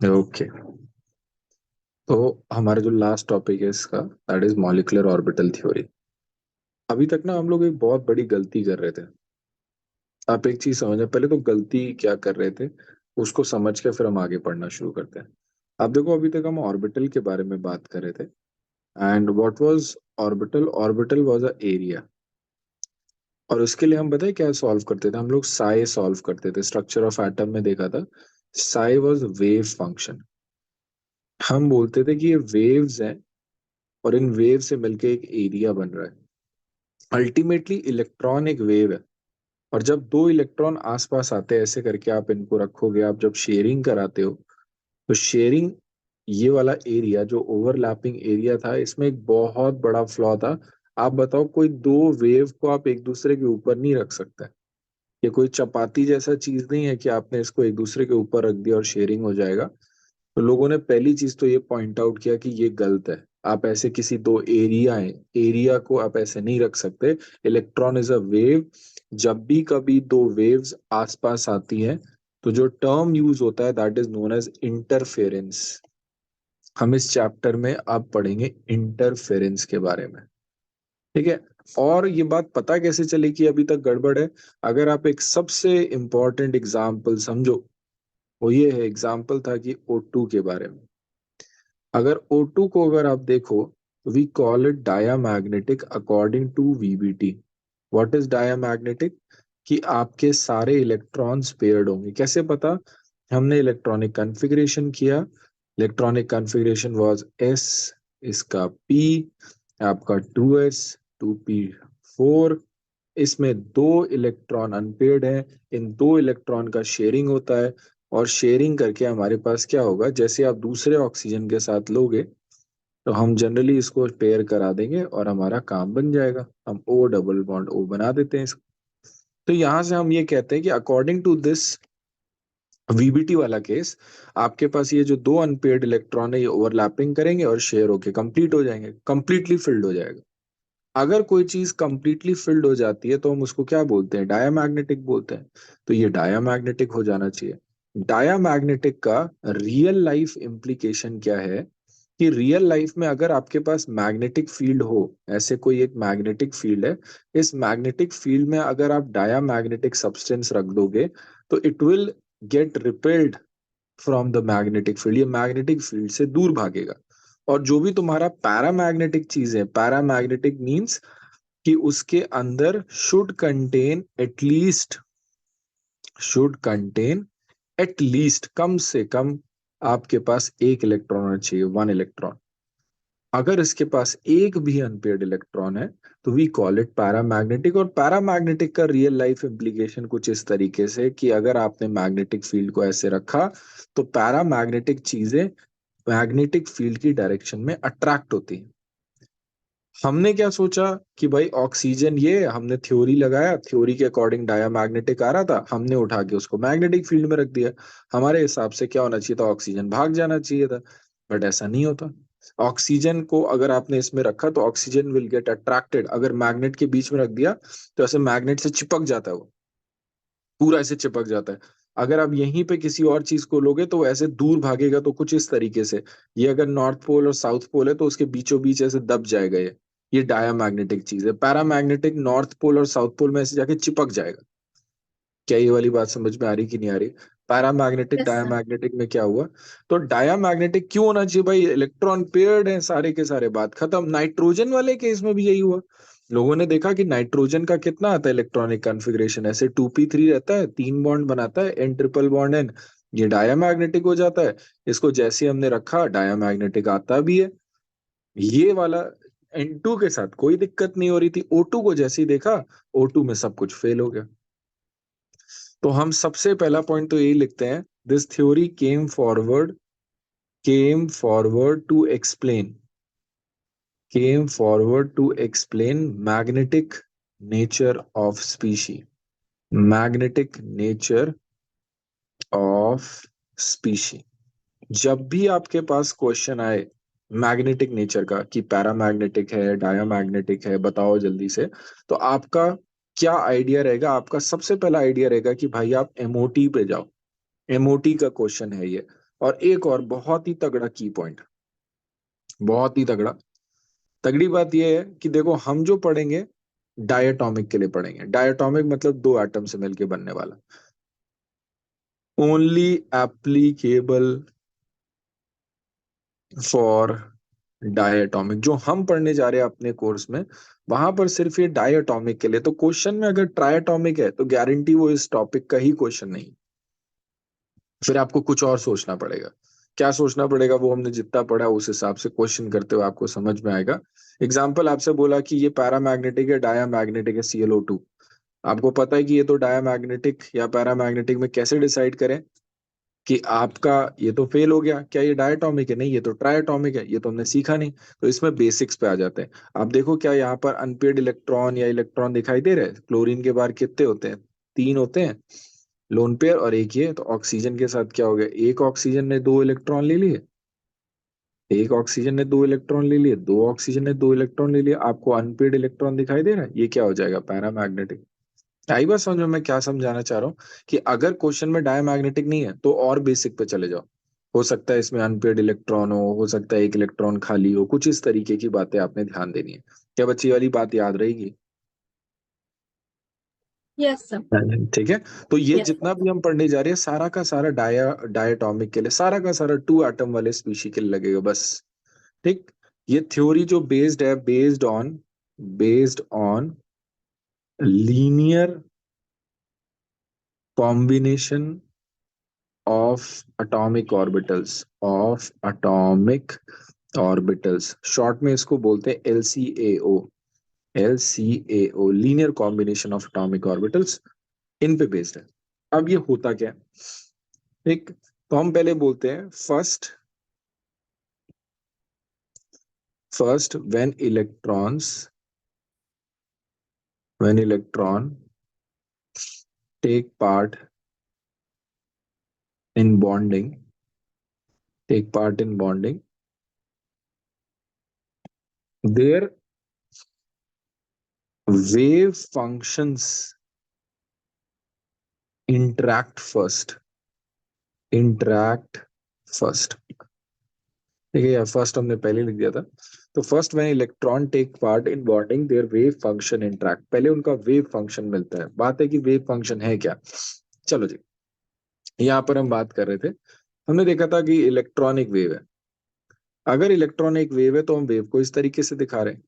Okay, तो हमारा जो लास्ट टॉपिक है इसका, that is molecular orbital theory. अभी तक ना हम लोग एक बहुत बड़ी गलती कर रहे थे। आप एक चीज समझे, पहले तो गलती क्या कर रहे थे उसको समझ के फिर हम आगे पढ़ना शुरू करते हैं। आप देखो, अभी तक हम ऑर्बिटल के बारे में बात कर रहे थे। And what was orbital? Orbital was a area. और उसके लिए हम बताए क्या सॉल्व करते थे, हम लोग साई सॉल्व करते थे। स्ट्रक्चर ऑफ एटम में देखा था, साई वाज वेव फंक्शन। हम बोलते थे कि ये वेव्स हैं और इन वेव से मिलके एक एरिया बन रहा है। अल्टीमेटली इलेक्ट्रॉन एक वेव है, और जब दो इलेक्ट्रॉन आसपास आते हैं ऐसे करके आप इनको रखोगे, आप जब शेयरिंग कराते हो तो शेयरिंग, ये वाला एरिया जो ओवरलैपिंग एरिया था, इसमें एक बहुत बड़ा फ्लॉ था। आप बताओ, कोई दो वेव को आप एक दूसरे के ऊपर नहीं रख सकते। ये कोई चपाती जैसा चीज नहीं है कि आपने इसको एक दूसरे के ऊपर रख दिया और शेयरिंग हो जाएगा। तो लोगों ने पहली चीज तो ये पॉइंट आउट किया कि ये गलत है। आप ऐसे किसी दो एरिया है, एरिया को आप ऐसे नहीं रख सकते। Electron is a wave. जब भी कभी दो वेव्स आसपास आती हैं तो जो टर्म यूज होता है that is known as interference. हम इस चैप्टर में अब पढ़ेंगे इंटरफेरेंस के बारे में। ठीक है। और ये बात पता कैसे चली कि अभी तक गड़बड़ है? अगर आप एक सबसे इंपॉर्टेंट एग्जाम्पल समझो, वो ये है, एग्जाम्पल था कि O2 के बारे में। अगर O2 को अगर आप देखो, we call it diamagnetic according to VBT. What is diamagnetic? कि आपके सारे इलेक्ट्रॉन्स पेयर्ड होंगे। कैसे पता? हमने इलेक्ट्रॉनिक कॉन्फ़िगरेशन किया। इलेक्ट्रॉनिक कॉन्फ़िगरेशन वाज S, इसका P, आपका 2s 2p4। इसमें दो इलेक्ट्रॉन अनपेयर्ड हैं। इन दो इलेक्ट्रॉन का शेयरिंग होता है। और शेयरिंग करके हमारे पास क्या होगा, जैसे आप दूसरे ऑक्सीजन के साथ लोगे तो हम जनरली इसको पेयर करा देंगे और हमारा काम बन जाएगा। हम O डबल बॉन्ड O बना देते हैं इसको। तो यहां से हम ये कहते हैं कि अकॉर्डिंग टू दिस वीबीटी वाला केस, आपके पास ये जो दो अनपेयर्ड इलेक्ट्रॉन है ये ओवरलैपिंग करेंगे और शेयर होके कंप्लीट हो जाएंगे, कंप्लीटली फिल्ड हो जाएगा। अगर कोई चीज कंप्लीटली फिल्ड हो जाती है तो हम उसको क्या बोलते हैं? डायामैग्नेटिक बोलते हैं। तो ये डायामैग्नेटिक हो जाना चाहिए। डायामैग्नेटिक का रियल लाइफ इम्प्लीकेशन क्या है? कि रियल लाइफ में अगर आपके पास मैग्नेटिक फील्ड हो, ऐसे कोई एक मैग्नेटिक फील्ड है, इस मैग्नेटिक फील्ड में अगर आप डायामैग्नेटिक सब्सटेंस रख दोगे तो it will get repelled from the magnetic field. ये मैग्नेटिक फील्ड से दूर भागेगा। और जो भी तुम्हारा पैरामैग्नेटिक चीज है, पैरामैग्नेटिक मींस कि उसके अंदर शुड कंटेन एटलीस्ट कम से कम आपके पास एक इलेक्ट्रॉन होना चाहिए, वन इलेक्ट्रॉन। अगर इसके पास एक भी अनपेयर्ड इलेक्ट्रॉन है तो वी कॉल इट पैरामैग्नेटिक। और पैरामैग्नेटिक का रियल लाइफ इम्प्लीकेशन कुछ इस तरीके से कि अगर आपने मैग्नेटिक फील्ड को ऐसे रखा तो पैरामैग्नेटिक चीजें मैग्नेटिक फील्ड की डायरेक्शन में अट्रैक्ट होती हैं। हमने क्या सोचा कि भाई ऑक्सीजन, ये हमने थ्योरी लगाया, थ्योरी के अकॉर्डिंग डायामैग्नेटिक आ रहा था, हमने उठा के उसको मैग्नेटिक फील्ड में रख दिया। हमारे हिसाब से क्या होना चाहिए था? ऑक्सीजन भाग जाना चाहिए था। बट ऐसा नहीं होता। ऑक्सीजन को अगर आपने इसमें रखा तो ऑक्सीजन विल गेट अट्रैक्टेड। अगर मैग्नेट के बीच में रख दिया तो ऐसे मैग्नेट से चिपक जाता है वो, पूरा ऐसे चिपक जाता है। अगर आप यहीं पे किसी और चीज को लोगे तो वो ऐसे दूर भागेगा, तो कुछ इस तरीके से। ये अगर नॉर्थ पोल और साउथ पोल है तो उसके बीचों बीच ऐसे दब जाएगा ये डायामैग्नेटिक चीज है। पैरामैग्नेटिक नॉर्थ पोल और साउथ पोल में ऐसे जाके चिपक जाएगा। क्या ये वाली बात समझ में आ रही कि नहीं आ रही? Paramagnetic yes sir. डायामैग्नेटिक में क्या हुआ? तो डायामैग्नेटिक क्यों होना चाहिए भाई? इलेक्ट्रॉन पेयर्ड है सारे के सारे, बात खत्म। नाइट्रोजन वाले केस में भी यही हुआ। लोगों ने देखा कि नाइट्रोजन का कितना आता है इलेक्ट्रॉनिक कॉन्फ़िगरेशन, ऐसे 2p3 रहता है, तीन बॉन्ड बनाता है, N ट्रिपल बॉन्ड N। ये डायामैग्नेटिक हो जाता है। इसको जैसे हमने रखा डायामैग्नेटिक आता भी है। ये वाला N2 के साथ कोई दिक्कत नहीं हो रही थी, O2 को जैसे ही देखा, O2 में सब कुछ फेल हो गया। तो हम सबसे पहला पॉइंट तो यही लिखते हैं, this theory came forward to explain magnetic nature of species magnetic nature of species. जब भी आपके पास क्वेश्चन आए मैग्नेटिक नेचर का कि पैरामैग्नेटिक है, डायामैग्नेटिक है, बताओ जल्दी से, तो आपका क्या आइडिया रहेगा? आपका सबसे पहला आइडिया रहेगा कि भाई आप एमओटी पे जाओ। एमओटी का क्वेश्चन है ये। और एक और बहुत ही तगड़ा की पॉइंट, बहुत ही तगड़ा, तगड़ी बात यह है कि देखो हम जो पढ़ेंगे डायटोमिक के लिए पढ़ेंगे। डायटोमिक मतलब दो एटम से मिलके बनने वाला, ओनली एप्लीकेबल फॉर डायटोमिक। जो हम पढ़ने जा रहे हैं अपने कोर्स में, वहां पर सिर्फ ये डायटोमिक के लिए। तो क्वेश्चन में अगर ट्रायटोमिक है तो गारंटी वो इस टॉपिक का ही क्वेश्चन नहीं, फिर आपको कुछ और सोचना पड़ेगा। क्या सोचना पड़ेगा, वो हमने जितना पढ़ा उस हिसाब से क्वेश्चन करते हुए आपको समझ में आएगा। एग्जाम्पल आपसे बोला कि ये पैरामैग्नेटिक है, डायामैग्नेटिक है, ClO2। आपको पता है कि ये तो डायामैग्नेटिक या पैरामैग्नेटिक में कैसे डिसाइड करें कि आपका ये तो फेल हो गया, क्या ये डायटोमिक है, नहीं ये तो ट्रायटोमिक है, ये तो हमने सीखा नहीं। तो इसमें बेसिक्स पे आ जाते हैं। आप देखो क्या यहाँ पर अनपेड इलेक्ट्रॉन या इलेक्ट्रॉन दिखाई दे रहे हैं? क्लोरीन के बाहर कितने होते हैं? 3 होते हैं, लोन पेयर और एक ये। तो ऑक्सीजन के साथ क्या हो गया, एक ऑक्सीजन ने 2 इलेक्ट्रॉन ले लिए, एक ऑक्सीजन ने 2 इलेक्ट्रॉन ले लिए, 2 ऑक्सीजन ने 2 इलेक्ट्रॉन ले लिए। आपको अनपेड इलेक्ट्रॉन दिखाई दे रहा है, ये क्या हो जाएगा, पैरामैग्नेटिक। आई बात समझ में? मैं क्या समझाना चाह रहा हूँ कि अगर क्वेश्चन में डायमैग्नेटिक नहीं है तो और बेसिक पे चले जाओ। हो सकता है इसमें अनपेड इलेक्ट्रॉन हो सकता है एक इलेक्ट्रॉन खाली हो, कुछ इस तरीके की बातें आपने ध्यान देनी है। क्या बच्ची वाली बात याद रहेगी? Yes sir. ठीक है। तो ये यस जितना भी हम पढ़ने जा रहे हैं सारा का सारा डायटोमिक के लिए, सारा का सारा 2 एटम वाले स्पीशी के लिए लगेगा बस। ठीक। ये थ्योरी जो बेस्ड है, based on linear combination of atomic orbitals short में इसको बोलते हैं LCAO। LCAO linear combination of atomic orbitals, इन पे बेस्ड है। अब ये होता क्या है? ठीक। तो हम पहले बोलते हैं first when electron take part in bonding take part in bonding there wave functions interact first interact first। ठीक है, या फर्स्ट हमने पहले लिख दिया था। तो first when electron take part in bonding there wave function interact, पहले उनका वेव फंक्शन मिलता है। बात है कि वेव फंक्शन है क्या। चलो जी, यहाँ पर हम बात कर रहे थे, हमने देखा था कि इलेक्ट्रॉन एक वेव है। अगर इलेक्ट्रॉन एक वेव है तो हम वेव को इस तरीके से दिखा रहे हैं।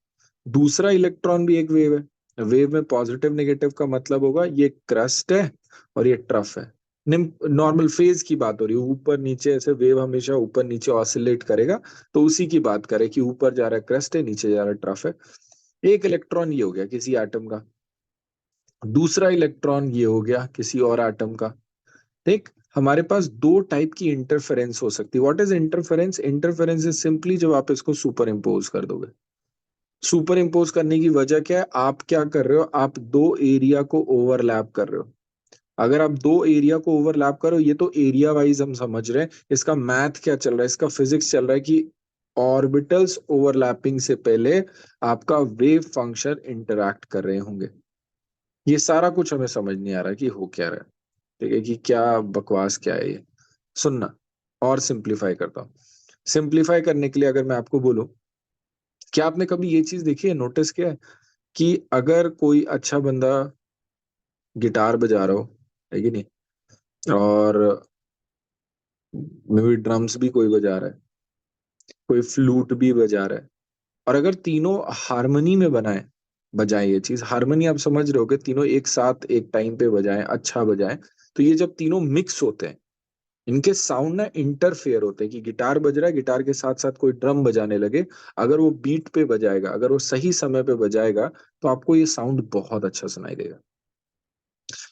दूसरा इलेक्ट्रॉन भी एक वेव है। वेव में पॉजिटिव नेगेटिव का मतलब होगा ये क्रस्ट है और ये ट्रफ है। नॉर्मल फेज की बात हो रही है, ऊपर नीचे ऐसे वेव हमेशा ऊपर नीचे ऑसिलेट करेगा। तो उसी की बात करें कि ऊपर जा रहा है क्रस्ट है, नीचे जा रहा है ट्रफ है। एक इलेक्ट्रॉन ये हो गया किसी एटम का, दूसरा इलेक्ट्रॉन ये हो गया किसी और एटम का। ठीक। हमारे पास दो टाइप की इंटरफेरेंस हो सकती है। What is interference? Interference is simply जब आप इसको सुपर इम्पोज कर दोगे। सुपर इम्पोज करने की वजह क्या है? आप क्या कर रहे हो, आप दो एरिया को ओवरलैप कर रहे हो। अगर आप दो एरिया को ओवरलैप करो, ये तो एरिया वाइज हम समझ रहे हैं, इसका मैथ क्या चल रहा है, इसका फिजिक्स चल रहा है कि ऑर्बिटल्स ओवरलैपिंग से पहले आपका वेव फंक्शन इंटरैक्ट कर रहे होंगे। ये सारा कुछ हमें समझ नहीं आ रहा कि हो क्या रहा है। ठीक है, कि क्या बकवास क्या है ये। सुनना, और सिंप्लीफाई करता हूँ। सिंप्लीफाई करने के लिए अगर मैं आपको बोलूं, क्या आपने कभी ये चीज देखी है, नोटिस किया है कि अगर कोई अच्छा बंदा गिटार बजा रहा हो, है कि नहीं, और मे बी ड्रम्स भी कोई बजा रहा है, कोई फ्लूट भी बजा रहा है, और अगर तीनों हारमोनी में बनाए बजाएं, ये चीज हारमोनी आप समझ रहे हो कि तीनों एक साथ एक टाइम पे बजाएं, अच्छा बजाएं, तो ये जब तीनों मिक्स होते हैं, इनके साउंड ना इंटरफेयर होते हैं। कि गिटार बज रहा है, गिटार के साथ साथ कोई ड्रम बजाने लगे, अगर वो बीट पे बजाएगा, अगर वो सही समय पे बजाएगा, तो आपको ये साउंड बहुत अच्छा सुनाई देगा।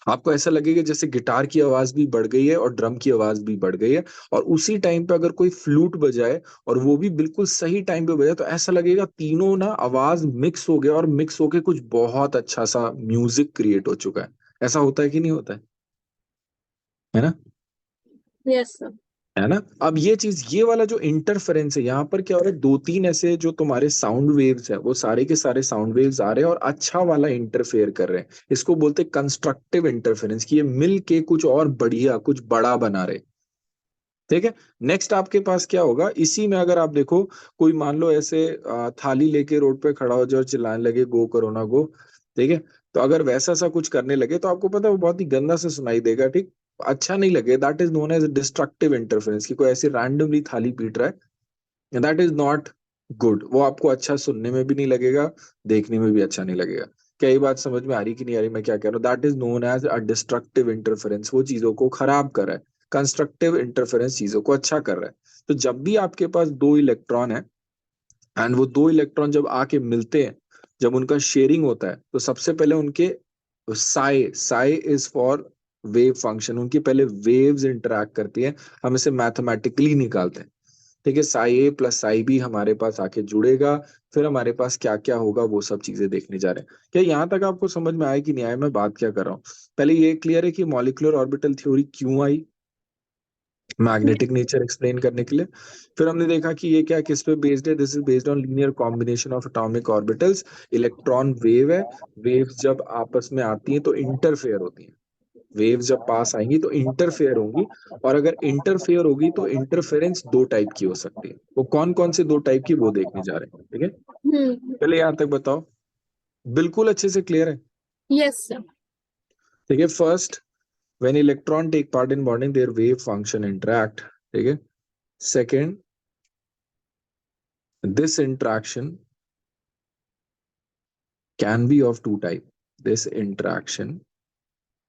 आपको ऐसा लगेगा जैसे गिटार की आवाज भी बढ़ गई है और ड्रम की आवाज भी बढ़ गई है। और उसी टाइम पे अगर कोई फ्लूट बजाए और वो भी बिल्कुल सही टाइम पे बजाए, तो ऐसा लगेगा तीनों ना आवाज मिक्स हो गया और मिक्स होके कुछ बहुत अच्छा सा म्यूजिक क्रिएट हो चुका है। ऐसा होता है कि नहीं होता है ना? Yes sir. है ना? अब ये चीज, ये वाला जो इंटरफेरेंस है, यहाँ पर क्या हो रहा है, दो तीन ऐसे जो तुम्हारे साउंड वेव्स है, वो सारे के सारे साउंड वेव्स आ रहे हैं और अच्छा वाला इंटरफेयर कर रहे हैं। इसको बोलते हैं कंस्ट्रक्टिव इंटरफेरेंस, कि ये मिल के कुछ और बढ़िया, कुछ बड़ा बना रहे। ठीक है। नेक्स्ट आपके पास क्या होगा, इसी में अगर आप देखो, कोई मान लो ऐसे थाली लेके रोड पे खड़ा हो जाए और चिल्लाने लगे गो करो ना गो, ठीक है। तो अगर वैसा सा कुछ करने लगे तो आपको पता है वो बहुत ही गंदा से सुनाई देगा, ठीक, अच्छा नहीं लगे। That is known as destructive interference, कि कोई ऐसी रैंडमली थाली पीट रहा है, दैट इज नॉट गुड। वो आपको अच्छा सुनने में भी नहीं लगेगा, देखने में भी अच्छा नहीं लगेगा। क्या ये बात समझ में आ रही कि नहीं आ रही मैं क्या कह रहा हूँ? That is known as a destructive interference, वो चीजों को खराब कर रहा है। कंस्ट्रक्टिव इंटरफेरेंस चीजों को अच्छा कर रहा है। तो जब भी आपके पास दो इलेक्ट्रॉन है एंड वो दो इलेक्ट्रॉन जब आके मिलते हैं, जब उनका शेयरिंग होता है, तो सबसे पहले उनके Sai, Sai is for wave function, उनकी पहले वेव्स इंटरैक्ट करती है। हम इसे मैथमेटिकली निकालते हैं, ठीक है। साई ए प्लस साई बी हमारे पास आके जुड़ेगा, फिर हमारे पास क्या क्या होगा वो सब चीजें देखने जा रहे हैं। क्या यहाँ तक आपको समझ में आया कि नहीं आया, मैं बात क्या कर रहा हूँ? पहले ये क्लियर है कि मॉलिक्यूलर ऑर्बिटल थ्योरी क्यों आई, मैग्नेटिक नेचर एक्सप्लेन करने के लिए। फिर हमने देखा कि ये क्या किस पे बेस्ड है, this is based on linear combination of atomic orbitals. Electron wave है, वेव्स जब आपस में आती हैं तो इंटरफेयर होती हैं, वेव्स जब पास आएंगी तो इंटरफेयर होंगी। और अगर इंटरफेयर होगी तो इंटरफेरेंस दो टाइप की हो सकती है, वो कौन कौन से दो टाइप की वो देखने जा रहे हैं, ठीक है। Hmm. पहले यहां तक बताओ, बिल्कुल अच्छे से क्लियर है? Yes, sir. ठीक है। First, when electron take part in bonding there wave function interact, ठीक है। Second, this interaction can be of two type, this interaction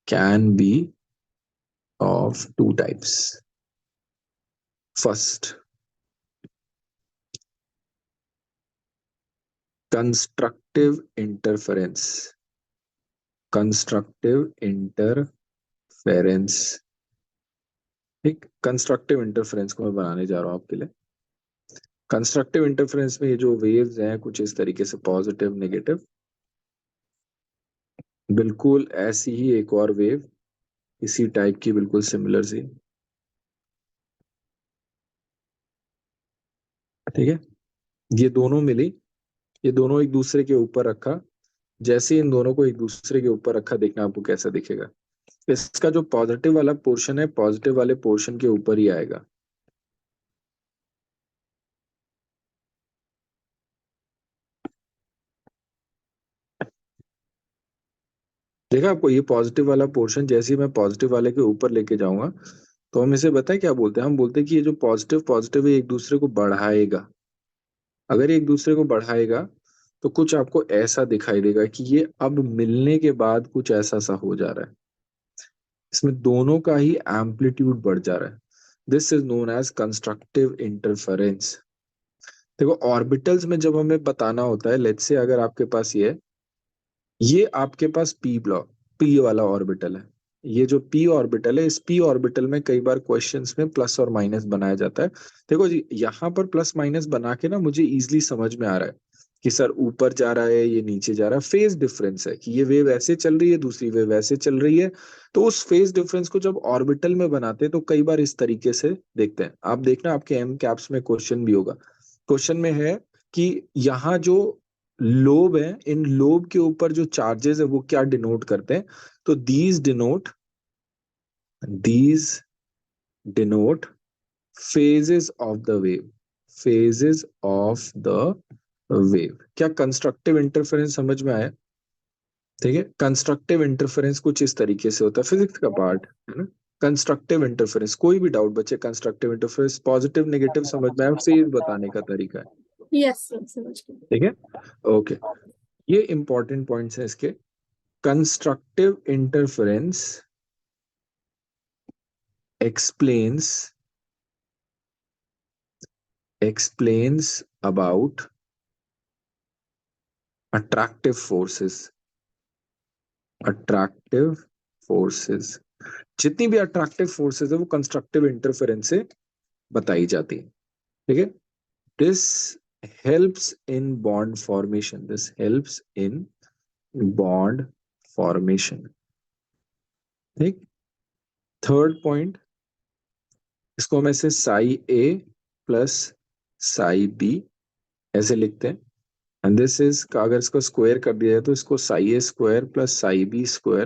can be of two types. First, constructive interference, constructive interference, ठीक। Constructive interference को मैं बनाने जा रहा हूं आपके लिए। कंस्ट्रक्टिव इंटरफेरेंस में ये जो वेव्स हैं कुछ इस तरीके से, पॉजिटिव नेगेटिव, बिल्कुल ऐसी ही एक और वेव इसी टाइप की, बिल्कुल सिमिलर सी, ठीक है। ये दोनों मिली, ये दोनों एक दूसरे के ऊपर रखा, जैसे ही इन दोनों को एक दूसरे के ऊपर रखा, देखना आपको कैसा दिखेगा। इसका जो पॉजिटिव वाला पोर्शन है पॉजिटिव वाले पोर्शन के ऊपर ही आएगा, देखा आपको? ये पॉजिटिव वाला पोर्शन जैसे ही मैं पॉजिटिव वाले के ऊपर लेके जाऊंगा तो हम इसे बताए क्या बोलते हैं, हम बोलते हैं कि ये जो पॉजिटिव पॉजिटिव है एक दूसरे को बढ़ाएगा। अगर एक दूसरे को बढ़ाएगा तो कुछ आपको ऐसा दिखाई देगा कि ये अब मिलने के बाद कुछ ऐसा सा हो जा रहा है, इसमें दोनों का ही एम्पलीट्यूड बढ़ जा रहा है। This is known as constructive interference. देखो ऑर्बिटल्स में जब हमें बताना होता है, लेट्स से अगर आपके पास ये आपके पास पी ब्लॉक, पी वाला ऑर्बिटल है, ये जो पी ऑर्बिटल है, इस पी ऑर्बिटल में कई बार क्वेश्चंस में प्लस और माइनस बनाया जाता है। देखो जी, यहाँ पर प्लस माइनस बना के ना मुझे इजीली समझ में आ रहा है कि सर ऊपर जा रहा है ये नीचे जा रहा है, फेज डिफरेंस है कि ये वेव ऐसे चल रही है दूसरी वेव ऐसे चल रही है। तो उस फेज डिफरेंस को जब ऑर्बिटल में बनाते हैं तो कई बार इस तरीके से देखते हैं। आप देखना आपके एम कैप्स में क्वेश्चन भी होगा, क्वेश्चन में है कि यहाँ जो लोब है, इन लोब के ऊपर जो चार्जेस है वो क्या डिनोट करते हैं, तो these denote phases of the wave, phases of the wave। क्या कंस्ट्रक्टिव इंटरफेरेंस समझ में आया? ठीक है। कंस्ट्रक्टिव इंटरफेरेंस कुछ इस तरीके से होता है, फिजिक्स का पार्ट है ना। कंस्ट्रक्टिव इंटरफेरेंस, कोई भी डाउट बच्चे, कंस्ट्रक्टिव इंटरफेरेंस पॉजिटिव नेगेटिव समझ में आया, फेज बताने का तरीका है, Yes, sir. समझ गई. ठीक है। ओके, ये इंपॉर्टेंट पॉइंट्स है इसके। Constructive interference explains explains about attractive forces, attractive forces। जितनी भी अट्रैक्टिव फोर्सेस है वो कंस्ट्रक्टिव इंटरफेरेंस से बताई जाती है, ठीक है। This helps in bond formation, this helps in bond formation, ठीक। थर्ड पॉइंट, इसको हम ऐसे साई ए प्लस साई बी ऐसे लिखते हैं। एंड दिस इज का अगर इसको स्क्वायर कर दिया जाए तो इसको psi A square plus psi B square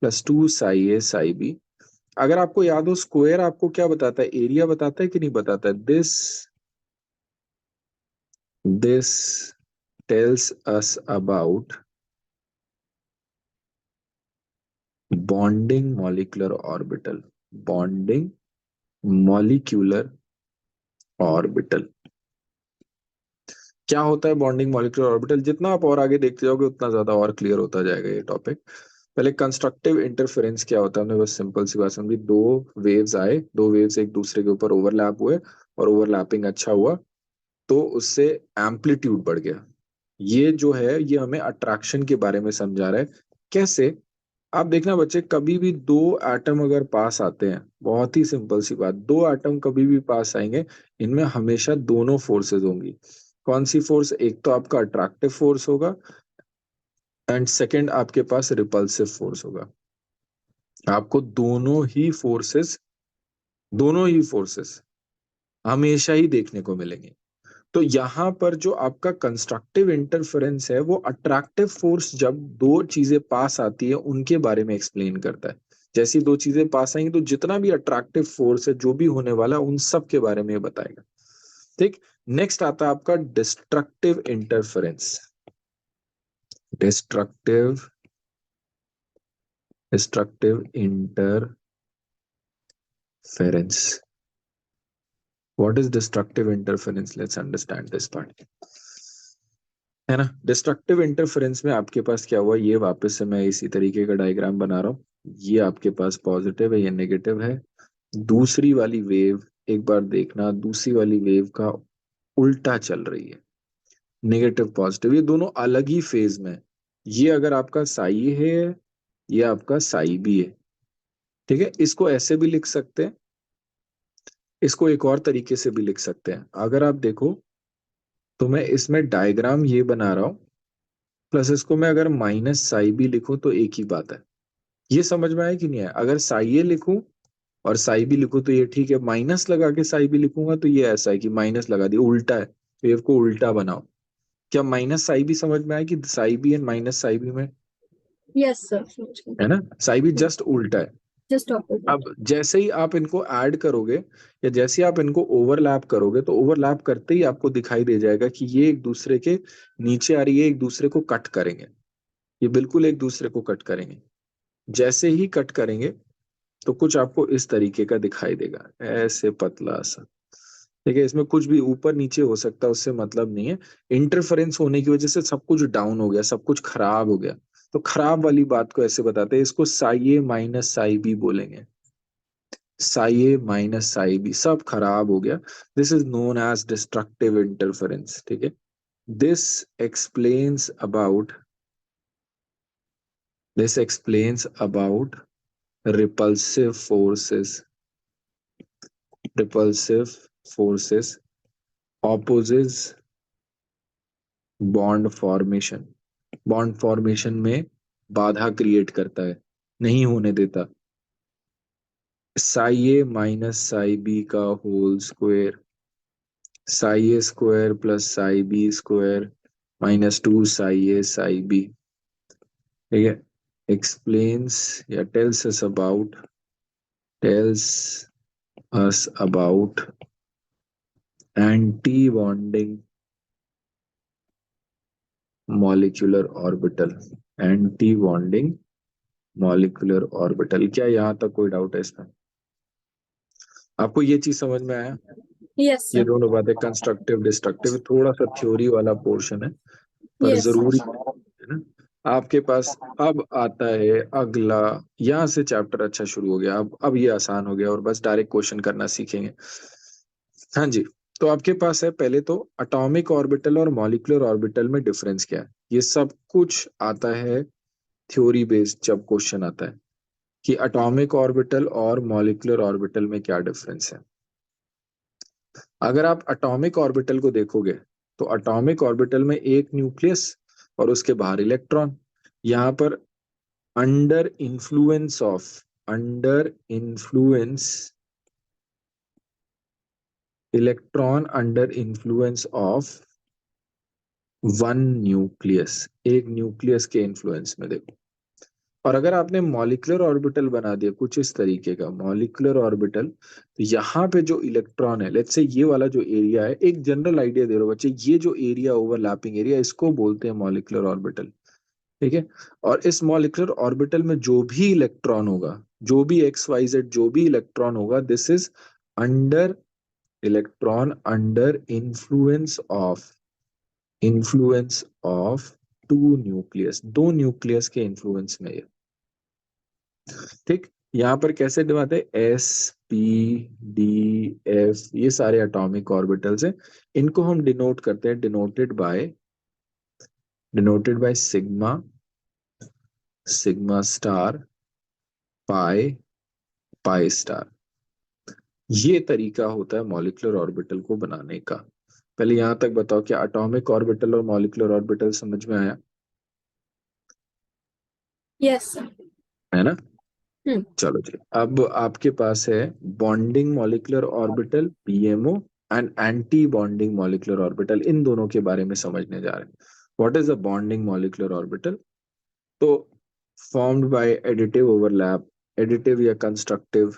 plus two psi A psi B, अगर आपको याद हो, स्क्वायर आपको क्या बताता है, एरिया बताता है कि नहीं बताता है? This tells us about bonding molecular orbital, bonding molecular orbital. क्या होता है बॉन्डिंग मॉलिक्यूलर ऑर्बिटल? जितना आप और आगे देखते जाओगे उतना ज्यादा और क्लियर होता जाएगा ये टॉपिक। पहले कंस्ट्रक्टिव इंटरफेरेंस क्या होता है, हमने बस सिंपल सी बात समझी। दो वेव्स आए, दो वेव्स एक दूसरे के ऊपर ओवरलैप हुए, और ओवरलैपिंग अच्छा हुआ तो उससे एम्पलीट्यूड बढ़ गया। ये जो है ये हमें अट्रैक्शन के बारे में समझा रहा है। कैसे? आप देखना बच्चे, कभी भी दो एटम अगर पास आते हैं, बहुत ही सिंपल सी बात, दो एटम कभी भी पास आएंगे, इनमें हमेशा दोनों फोर्सेस होंगी। कौन सी फोर्स? एक तो आपका अट्रैक्टिव फोर्स होगा, एंड सेकंड आपके पास रिपल्सिव फोर्स होगा। आपको दोनों ही फोर्सेस हमेशा ही देखने को मिलेंगे। तो यहाँ पर जो आपका कंस्ट्रक्टिव इंटरफेरेंस है वो अट्रैक्टिव फोर्स, जब दो चीजें पास आती है उनके बारे में एक्सप्लेन करता है। जैसी दो चीजें पास आएंगी तो जितना भी अट्रैक्टिव फोर्स है जो भी होने वाला है उन सब के बारे में ये बताएगा। ठीक। नेक्स्ट आता है आपका destructive interference. Destructive destructive interference. What is destructive interference? Let's understand this part. है ना, डिस्ट्रक्टिव इंटरफेरेंस में आपके पास क्या हुआ, ये वापस से मैं इसी तरीके का डायग्राम बना रहा हूँ। ये आपके पास पॉजिटिव है, ये नेगेटिव है। दूसरी वाली वेव, एक बार देखना, दूसरी वाली वेव का उल्टा चल रही है। नेगेटिव पॉजिटिव, ये दोनों अलग ही फेज में है। ये अगर आपका साई है, ये आपका साई भी है। ठीक है, इसको ऐसे भी लिख सकते हैं, इसको एक और तरीके से भी लिख सकते हैं। अगर आप देखो तो मैं इसमें डायग्राम ये बना रहा हूँ, प्लस इसको मैं अगर माइनस साई भी लिखूं तो एक ही बात है। ये समझ में आया कि नहीं आया? अगर साई ए लिखूं और साई भी लिखूं तो ये ठीक है, माइनस लगा के साई भी लिखूंगा तो ये ऐसा है कि माइनस लगा दिया, उल्टा है, वेव को उल्टा बनाओ। क्या माइनस साई भी समझ में आया कि साई भी एंड माइनस साई भी में? यस सर, समझ है ना, साई भी गई। जस्ट उल्टा है। Just opposite. अब जैसे ही आप इनको ऐड करोगे या जैसे ही आप इनको ओवरलैप करोगे तो ओवरलैप करते ही आपको दिखाई दे जाएगा कि ये एक दूसरे के नीचे आ रही है, एक दूसरे को कट करेंगे। ये बिल्कुल एक दूसरे को कट करेंगे। जैसे ही कट करेंगे तो कुछ आपको इस तरीके का दिखाई देगा, ऐसे पतला सा। ठीक है, इसमें कुछ भी ऊपर नीचे हो सकता है, उससे मतलब नहीं है। इंटरफेरेंस होने की वजह से सब कुछ डाउन हो गया, सब कुछ खराब हो गया। तो खराब वाली बात को ऐसे बताते हैं, इसको psi A minus psi B बोलेंगे। Psi A minus psi B, सब खराब हो गया। This is known as destructive interference. ठीक है, this explains about this explains about repulsive forces repulsive forces opposes bond formation में बाधा क्रिएट करता है, नहीं होने देता। Psi A minus psi B का whole square, psi A square plus psi B square minus two psi A psi B. ठीक है, एक्सप्लेन्स या tells us about anti bonding molecular orbital. Anti bonding molecular orbital. क्या यहाँ तक कोई doubt है इसमें? आपको ये चीज समझ में आया? यस ये सर। दोनों बातें, कंस्ट्रक्टिव डिस्ट्रक्टिव, थोड़ा सा थ्योरी वाला पोर्शन है पर यस जरूरी सर। है ना। आपके पास अब आता है अगला, यहाँ से चैप्टर अच्छा शुरू हो गया। अब ये आसान हो गया और बस डायरेक्ट क्वेश्चन करना सीखेंगे। हाँ जी। तो आपके पास है, पहले तो एटॉमिक ऑर्बिटल और मॉलिक्यूलर ऑर्बिटल में डिफरेंस क्या है, ये सब कुछ आता है थ्योरी बेस्ड जब क्वेश्चन आता है कि एटॉमिक ऑर्बिटल और मॉलिक्यूलर ऑर्बिटल में क्या डिफरेंस है। अगर आप एटॉमिक ऑर्बिटल को देखोगे तो एटॉमिक ऑर्बिटल में एक न्यूक्लियस और उसके बाहर इलेक्ट्रॉन। यहाँ पर under influence of under influence electron under influence of one nucleus, एक न्यूक्लियस के इन्फ्लुएंस में देखो। और अगर आपने मॉलिक्यूलर ऑर्बिटल बना दिया कुछ इस तरीके का मॉलिक्यूलर ऑर्बिटल, तो यहाँ पे जो इलेक्ट्रॉन है, लेट्स से ये वाला जो एरिया है, एक जनरल आइडिया दे रहा हूं बच्चे, ये जो एरिया ओवरलैपिंग एरिया, इसको बोलते हैं मॉलिक्यूलर ऑर्बिटल। ठीक है। और इस मॉलिक्यूलर ऑर्बिटल में जो भी इलेक्ट्रॉन होगा, जो भी एक्स वाई जेड जो भी इलेक्ट्रॉन होगा, this is under electron under influence of two nucleus, दो न्यूक्लियस के इन्फ्लुएंस में ये। ठीक। यहाँ पर कैसे दिखाते हैं, एस पी डी एफ, ये सारे एटॉमिक ऑर्बिटल्स हैं। इनको हम डिनोट करते हैं, denoted by sigma, sigma star, pi, pi star. ये तरीका होता है मॉलिक्यूलर ऑर्बिटल को बनाने का। पहले यहां तक बताओ, क्या एटॉमिक ऑर्बिटल और मॉलिक्यूलर ऑर्बिटल समझ में आया? yes sir. है ना? Hmm. चलो जी, अब आपके पास है bonding molecular orbital BMO and anti bonding molecular orbital. इन दोनों के बारे में समझने जा रहे हैं। What is a bonding molecular orbital? तो formed by additive overlap, additive या कंस्ट्रक्टिव,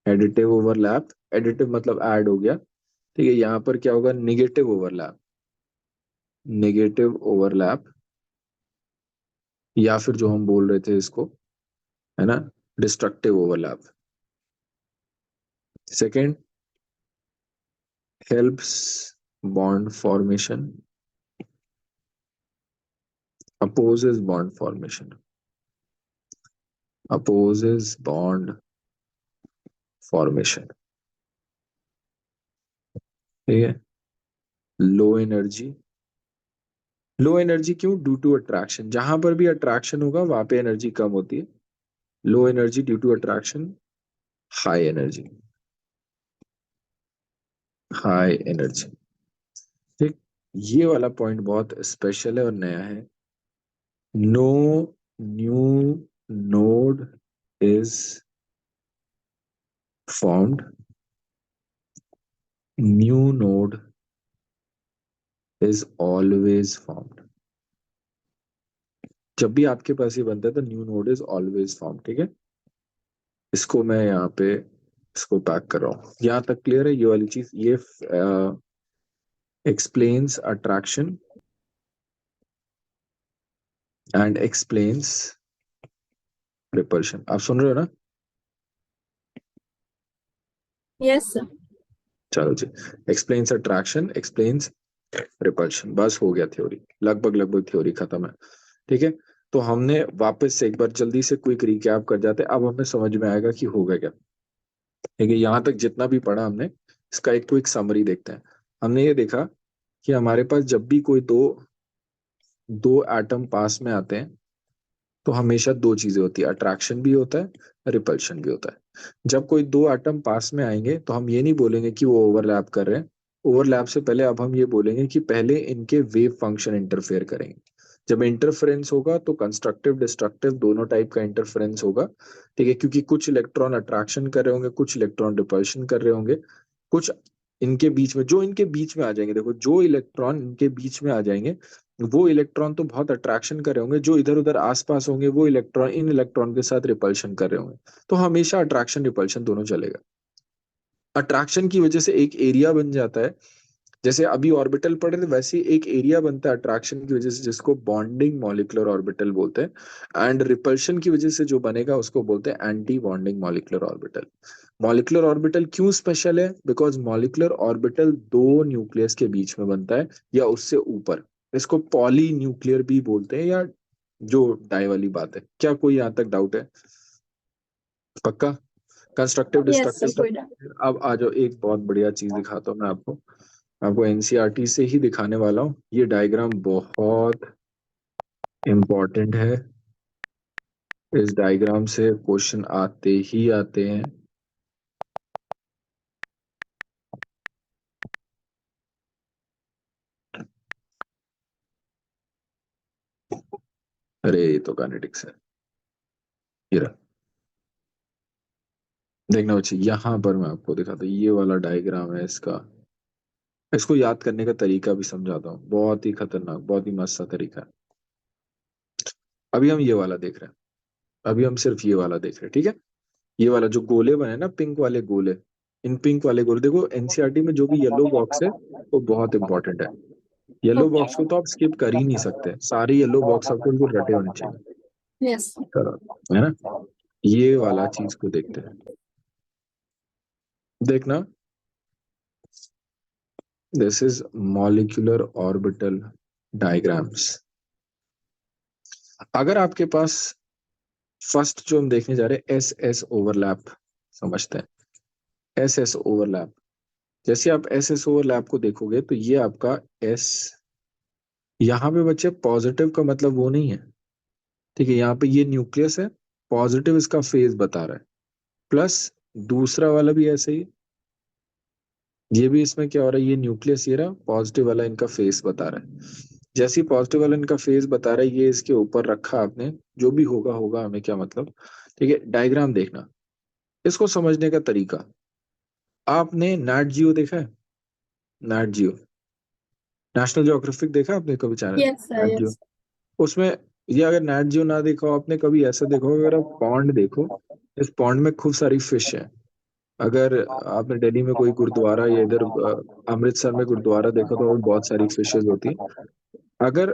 एडिटिव ओवरलैप, एडिटिव मतलब ऐड हो गया। ठीक है। यहाँ पर क्या होगा, निगेटिव ओवरलैप, निगेटिव ओवरलैप, या फिर जो हम बोल रहे थे इसको, है ना, destructive overlap. Second, helps bond formation, opposes bond formation, opposes bond formation। ठीक है। लो एनर्जी, लो एनर्जी क्यों? ड्यू टू अट्रैक्शन, जहां पर भी अट्रैक्शन होगा वहां पे एनर्जी कम होती है। Low energy due to attraction, high energy, high energy. ठीक। ये वाला पॉइंट बहुत स्पेशल है और नया है। No new node is formed, new node is always formed. जब भी आपके पास ये बनता है तो new node is always form. ठीक है। इसको मैं यहाँ पे इसको पैक कर रहा हूँ। यहाँ तक क्लियर है ये वाली चीज? ये explains attraction and explains repulsion. आप सुन रहे हो ना? yes sir. चलो जी, एक्सप्लेन्स अट्रैक्शन, एक्सप्लेन्स रिपल्शन, बस हो गया थ्योरी, लगभग लगभग थ्योरी खत्म है। ठीक है। तो हमने वापस से एक बार जल्दी से क्विक रिकैप कर जाते हैं, अब हमें समझ में आएगा कि होगा क्या। ठीक है। यहाँ तक जितना भी पढ़ा हमने, इसका एक क्विक समरी देखते हैं। हमने ये देखा कि हमारे पास जब भी कोई दो दो एटम पास में आते हैं तो हमेशा दो चीजें होती है, अट्रैक्शन भी होता है, रिपल्शन भी होता है। जब कोई दो एटम पास में आएंगे तो हम ये नहीं बोलेंगे कि वो ओवरलैप कर रहे हैं। ओवरलैप से पहले अब हम ये बोलेंगे कि पहले इनके वेव फंक्शन इंटरफेयर करेंगे। जब इंटरफेरेंस होगा तो कंस्ट्रक्टिव डिस्ट्रक्टिव दोनों टाइप का इंटरफेरेंस होगा। ठीक है। क्योंकि कुछ इलेक्ट्रॉन अट्रैक्शन कर रहे होंगे, कुछ इलेक्ट्रॉन रिपल्शन कर रहे होंगे, कुछ इनके बीच में, जो इनके बीच में आ जाएंगे, देखो जो इलेक्ट्रॉन इनके बीच में आ जाएंगे, वो इलेक्ट्रॉन तो बहुत अट्रैक्शन कर रहे होंगे, जो इधर उधर आसपास होंगे वो इलेक्ट्रॉन इन इलेक्ट्रॉन के साथ रिपल्शन कर रहे होंगे। तो हमेशा अट्रैक्शन रिपल्शन दोनों चलेगा। अट्रैक्शन की वजह से एक एरिया बन जाता है, जैसे अभी ऑर्बिटल पढ़े थे वैसे ही एक एरिया बनता है अट्रैक्शन की वजह से, जिसको बॉन्डिंग मॉलिक्यूलर ऑर्बिटल बोलते हैं। एंड रिपल्शन की वजह से जो बनेगा उसको बोलते हैं anti bonding molecular orbital. Molecular orbital क्यों स्पेशल है? बिकॉज मॉलिक्यूलर ऑर्बिटल दो न्यूक्लियस के बीच में बनता है या उससे ऊपर। इसको पॉली न्यूक्लियर भी बोलते हैं, या जो डाई वाली बात है। क्या कोई यहाँ तक डाउट है? पक्का? Constructive yes sir. डिस्ट्रक्टिव कोई ना. तक। अब आ जाओ, एक बहुत बढ़िया चीज दिखाता हूँ मैं आपको। आपको एनसीईआरटी से ही दिखाने वाला हूँ। ये डायग्राम बहुत इम्पोर्टेंट है, इस डायग्राम से क्वेश्चन आते ही आते हैं। अरे ये तो काइनेटिक्स है। ये रहा। देखना बच्चे, यहाँ पर मैं आपको दिखाता हूँ, ये वाला डायग्राम है इसका। इसको याद करने का तरीका भी समझाता हूँ, बहुत ही खतरनाक, बहुत ही मस्त सा तरीका है। अभी हम ये वाला देख रहे हैं। अभी हम सिर्फ ये वाला देख रहे हैं, ठीक है। ये वाला जो गोले बने ना, पिंक वाले गोले, इन पिंक वाले गोले देखो, एनसीईआरटी में जो भी येलो बॉक्स है वो बहुत इंपॉर्टेंट है। Yellow Okay. बॉक्स को तो आप स्किप कर ही नहीं सकते, सारे येलो बॉक्स आपको बिल्कुल रटे होने चाहिए। Yes. चलो, है ना। ये वाला चीज को देखते हैं, देखना। This is molecular orbital diagrams. अगर आपके पास फर्स्ट जो हम देखने जा रहे हैं, एस एस ओवरलैप, समझते हैं एस एस ओवरलैप। जैसे आप एस एस ओवरलैप को देखोगे तो ये आपका एस, यहाँ पे बच्चे पॉजिटिव का मतलब वो नहीं है, ठीक है। यहाँ पे ये न्यूक्लियस है, पॉजिटिव इसका फेज बता रहा है, प्लस दूसरा वाला भी ऐसे ही, ये भी इसमें क्या हो रहा है, ये न्यूक्लियस ये रहा, पॉजिटिव वाला इनका फेस बता रहा है। जैसे ही पॉजिटिव वाला इनका फेस बता रहा है, ये इसके ऊपर रखा आपने, जो भी होगा होगा, हमें क्या मतलब, ठीक है। डायग्राम देखना, इसको समझने का तरीका, आपने नैट जियो देखा है? नैट जियो, नेशनल ज्योग्राफिक देखा है आपने कभी channel, Yes, sir. Nat Geo? Yes. उसमें, ये अगर नैट जियो ना देखा हो आपने कभी, ऐसे देखो, अगर आप पॉन्ड देखो, इस पॉन्ड में खूब सारी फिश है। अगर आपने दिल्ली में कोई गुरुद्वारा या इधर अमृतसर में गुरुद्वारा देखा तो वहाँ बहुत सारी फिशेज होती हैं। अगर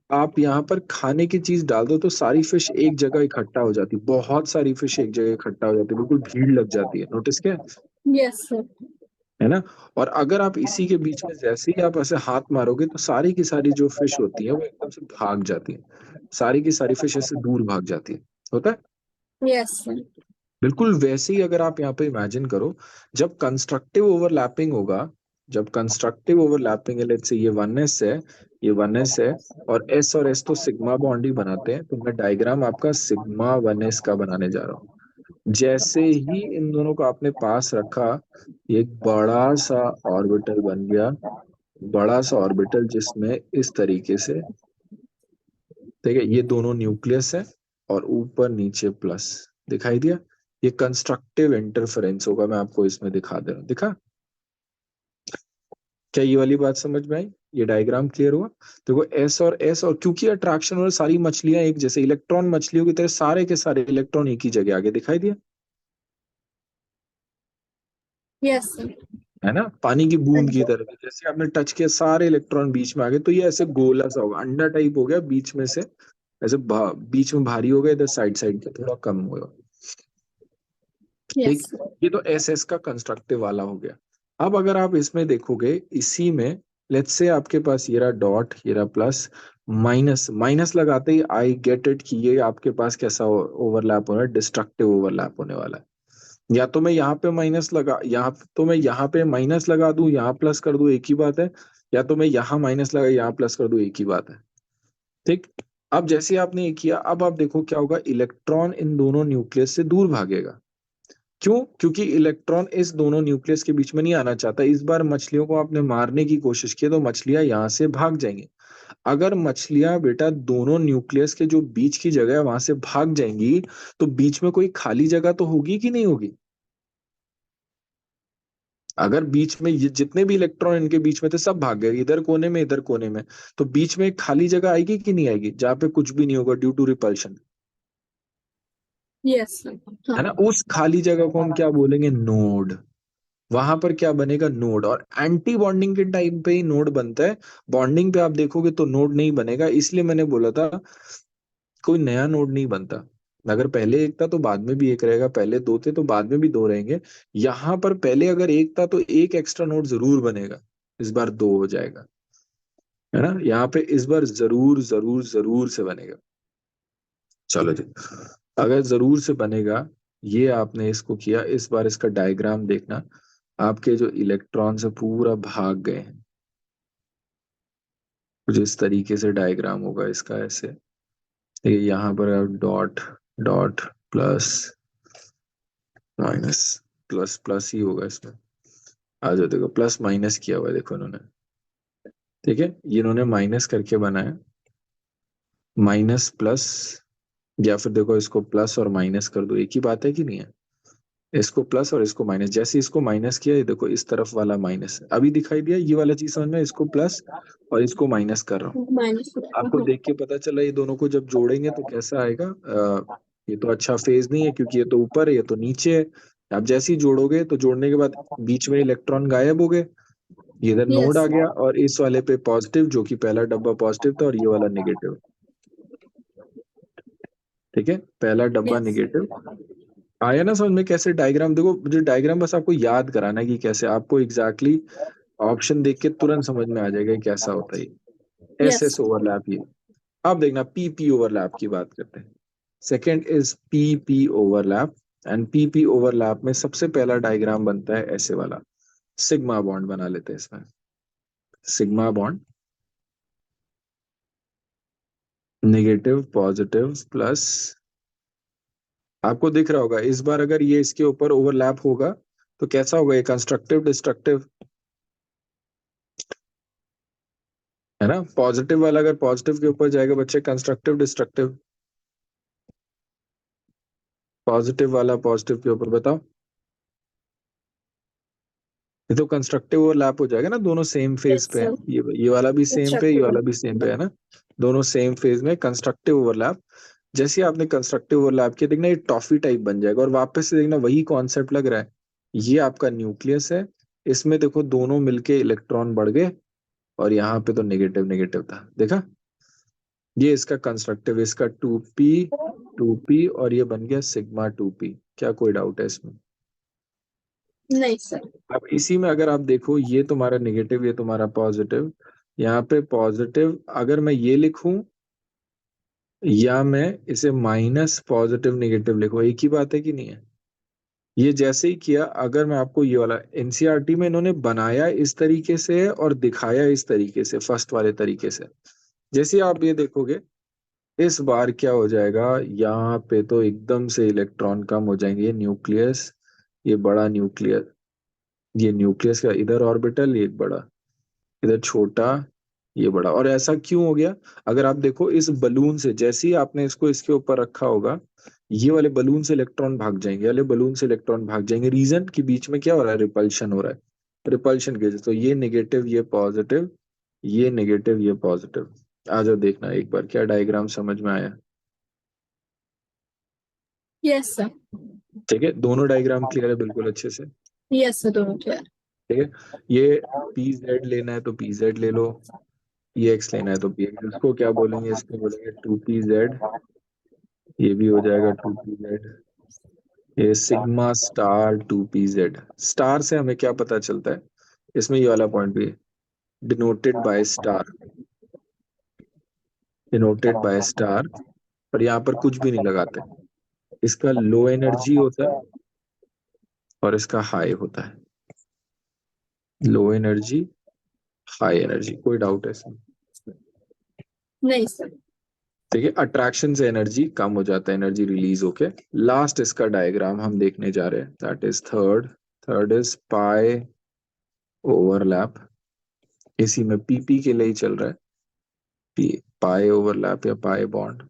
आप यहाँ पर खाने की चीज डाल दो तो सारी फिश एक जगह इकट्ठा हो जाती, बहुत सारी फिश एक जगह इकट्ठा हो जाती, बिल्कुल भीड़ लग जाती है, नोटिस किया Yes, sir. है ना। और अगर आप इसी के बीच में जैसे ही आप ऐसे हाथ मारोगे तो सारी की सारी जो फिश होती है वो एकदम से भाग जाती है, सारी की सारी फिश ऐसे दूर भाग जाती है, होता है। Yes, sir. बिल्कुल वैसे ही अगर आप यहाँ पे इमेजिन करो, जब कंस्ट्रक्टिव ओवरलैपिंग होगा, जब कंस्ट्रक्टिव ओवरलैपिंग है, लेट्स से ये वन एस है, ये वन एस है, और एस तो सिग्मा बॉन्ड ही बनाते हैं, तो मैं डायग्राम आपका सिग्मा वन एस का बनाने जा रहा हूँ। जैसे ही इन दोनों को आपने पास रखा, ये एक बड़ा सा ऑर्बिटल बन गया, बड़ा सा ऑर्बिटल जिसमें इस तरीके से, ठीक है, ये दोनों न्यूक्लियस है और ऊपर नीचे प्लस, दिखाई दिया। ये कंस्ट्रक्टिव इंटरफेरेंस होगा, मैं आपको इसमें दिखा दे रहा हूँ, दिखा। क्या ये वाली बात समझ में आई? ये डायग्राम क्लियर हुआ? देखो एस और एस, और क्योंकि अट्रैक्शन और सारी मछलियां एक जैसे, इलेक्ट्रॉन मछलियों की तरह सारे के सारे इलेक्ट्रॉन एक ही जगह आगे, दिखाई दिया, Yes, sir. है ना। पानी की बूंद की तरह, जैसे आपने टच किया सारे इलेक्ट्रॉन बीच में आ गए, तो ये ऐसे गोला सा होगा, अंडा टाइप हो गया बीच में से, ऐसे बीच में भारी हो गया, इधर साइड साइड पे थोड़ा कम हुआ, ठीक। Yes, sir. ये तो एस एस का कंस्ट्रक्टिव वाला हो गया। अब अगर आप इसमें देखोगे, इसी में लेट्स से आपके पास ये रहा डॉट, ये रहा प्लस, माइनस, माइनस लगाते ही आई गेट इट कि ये आपके पास कैसा ओवरलैप हो रहा है, डिस्ट्रक्टिव ओवरलैप होने वाला है। या तो मैं यहाँ पे माइनस लगा, यहाँ तो मैं यहाँ पे माइनस लगा दूं, यहाँ प्लस कर दूं, एक ही बात है। या तो मैं यहाँ माइनस लगा, यहाँ प्लस कर दूं, एक ही बात है, ठीक। अब जैसे आपने ये किया, अब आप देखो क्या होगा, इलेक्ट्रॉन इन दोनों न्यूक्लियस से दूर भागेगा। क्यों? क्योंकि इलेक्ट्रॉन इस दोनों न्यूक्लियस के बीच में नहीं आना चाहता। इस बार मछलियों को आपने मारने की कोशिश की तो मछलियां यहाँ से भाग जाएंगी। अगर मछलियां बेटा दोनों न्यूक्लियस के जो बीच की जगह है वहां से भाग जाएंगी, तो बीच में कोई खाली जगह तो होगी कि नहीं होगी? अगर बीच में ये जितने भी इलेक्ट्रॉन इनके बीच में थे सब भाग गए, इधर कोने में इधर कोने में, तो बीच में एक खाली जगह आएगी कि नहीं आएगी, जहां पे कुछ भी नहीं होगा due to repulsion, Yes, sir. है हाँ. ना। उस खाली जगह को हम क्या बोलेंगे, नोड। वहां पर क्या बनेगा, नोड। और एंटी बॉन्डिंग के टाइम पे ही नोड बनता है, बॉन्डिंग पे आप देखोगे तो नोड नहीं बनेगा। इसलिए मैंने बोला था कोई नया नोड नहीं बनता। अगर पहले एक था तो बाद में भी एक रहेगा, पहले दो थे तो बाद में भी दो रहेंगे। यहाँ पर पहले अगर एक था तो एक एक्स्ट्रा नोड जरूर बनेगा, इस बार दो हो जाएगा, है ना। यहाँ पे इस बार जरूर जरूर जरूर से बनेगा। चलो जी, अगर जरूर से बनेगा, ये आपने इसको किया, इस बार इसका डायग्राम देखना, आपके जो इलेक्ट्रॉन से पूरा भाग गए हैं, कुछ इस तरीके से डायग्राम होगा इसका, ऐसे, ये यहाँ पर dot dot plus minus, plus plus ही होगा इसमें। आ जाओ, देखो प्लस माइनस किया हुआ है, देखो इन्होंने, ठीक है, ये इन्होंने माइनस करके बनाया, माइनस प्लस, या फिर देखो इसको प्लस और माइनस कर दो, एक ही बात है कि नहीं है। इसको प्लस और इसको माइनस, जैसे इसको माइनस किया, ये देखो इस तरफ वाला माइनस, अभी दिखाई दिया ये वाला चीज समझ में, इसको प्लस और इसको माइनस कर रहा हूँ। Minus. आपको देख के पता चला ये दोनों को जब जोड़ेंगे तो कैसा आएगा, ये तो अच्छा फेज नहीं है क्योंकि ये तो ऊपर है, ये तो नीचे है। आप जैसे ही जोड़ोगे तो जोड़ने के बाद बीच में इलेक्ट्रॉन गायब हो गए, ये इधर नोड yes आ sir, गया, और इस वाले पे पॉजिटिव, जो कि पहला डब्बा पॉजिटिव था और ये वाला नेगेटिव। ठीक है, पहला डब्बा yes नेगेटिव। आया ना समझ में कैसे डायग्राम? देखो मुझे डायग्राम बस आपको याद कराना है कि कैसे, आपको एग्जैक्टली ऑप्शन देख के तुरंत समझ में आ जाएगा कि कैसा होता है ये। एस yes एस ओवरलैप ये। अब देखना पीपी ओवरलैप की बात करते हैं। Second is PP overlap. And PP overlap में सबसे पहला डायग्राम बनता है ऐसे वाला। सिग्मा बॉन्ड बना लेते हैं इसमें। Sigma bond, negative positive plus. आपको दिख रहा होगा इस बार अगर ये इसके ऊपर ओवरलैप होगा तो कैसा होगा, ये कंस्ट्रक्टिव डिस्ट्रक्टिव, है ना? पॉजिटिव वाला अगर पॉजिटिव के ऊपर जाएगा बच्चे, कंस्ट्रक्टिव डिस्ट्रक्टिव। पॉजिटिव वाला पॉजिटिव के ऊपर बताओ। ये तो कंस्ट्रक्टिव ओवरलैप हो जाएगा ना, दोनों सेम फेज yes पे हैं। sir, ये वाला भी सेम पे, ये constructive, वाला भी सेम पे, है ना? दोनों सेम फेज में, कंस्ट्रक्टिव ओवरलैप। जैसे ही आपने कंस्ट्रक्टिव ओवरलैप किया, देखना ये टॉफी टाइप बन जाएगा, और वापस से देखना वही कॉन्सेप्ट लग रहा है। ये आपका न्यूक्लियस है, इसमें देखो दोनों मिलके इलेक्ट्रॉन बढ़ गए, और यहाँ पे तो नेगेटिव नेगेटिव था, देखा? ये इसका कंस्ट्रक्टिव, इसका 2p और ये बन गया सिग्मा 2p। क्या कोई डाउट है इसमें? nice sir, अब इसी में अगर आप देखो, ये तुम्हारा नेगेटिव, ये तुम्हारा पॉजिटिव। यहाँ पे पॉजिटिव अगर मैं ये लिखूं, या मैं इसे माइनस पॉजिटिव नेगेटिव लिखूं, एक ही बात है कि नहीं है? ये जैसे ही किया, अगर मैं आपको ये वाला, एनसीईआरटी में इन्होंने बनाया इस तरीके से और दिखाया इस तरीके से, फर्स्ट वाले तरीके से। जैसे ही आप ये देखोगे, इस बार क्या हो जाएगा, यहाँ पे तो एकदम से इलेक्ट्रॉन कम हो जाएंगे। ये न्यूक्लियस, ये बड़ा न्यूक्लियस, ये न्यूक्लियस का इधर ऑर्बिटल, ये बड़ा, इधर छोटा, ये बड़ा। और ऐसा क्यों हो गया? अगर आप देखो इस बलून से, जैसे ही आपने इसको इसके ऊपर रखा होगा, ये वाले बलून से इलेक्ट्रॉन भाग जाएंगे, वाले बलून से इलेक्ट्रॉन भाग जाएंगे। रीजन कि बीच में क्या हो रहा है, रिपल्शन हो रहा है। रिपल्शन की वजह से। तो ये नेगेटिव, ये पॉजिटिव, ये नेगेटिव, ये पॉजिटिव। आ जाओ देखना एक बार, क्या डायग्राम समझ में आया? yes sir, ठीक है, दोनों डायग्राम क्लियर है बिल्कुल अच्छे से? yes sir, दोनों clear, ठीक है, ये पी जेड लेना है तो पी जेड ले लो, पी एक्स लेना है तो पी एक्स। इसको क्या बोलेंगे, इसको बोलेंगे 2p z। ये भी हो जाएगा 2p z। ये sigma star 2p z। Star से हमें क्या पता चलता है, इसमें ये वाला पॉइंट भी, denoted by star, denoted by star. पर यहाँ पर कुछ भी नहीं लगाते। इसका लो एनर्जी होता है और इसका हाई होता है। लो एनर्जी, हाई एनर्जी, कोई डाउट है इसमें? नहीं sir, ठीक है, अट्रैक्शन से एनर्जी कम हो जाता है, एनर्जी रिलीज होके। लास्ट इसका डायग्राम हम देखने जा रहे हैं, that is third. Third is pi overlap. इसी में पीपी के लिए ही चल रहा है, पी, पाई ओवरलैप या pi bond,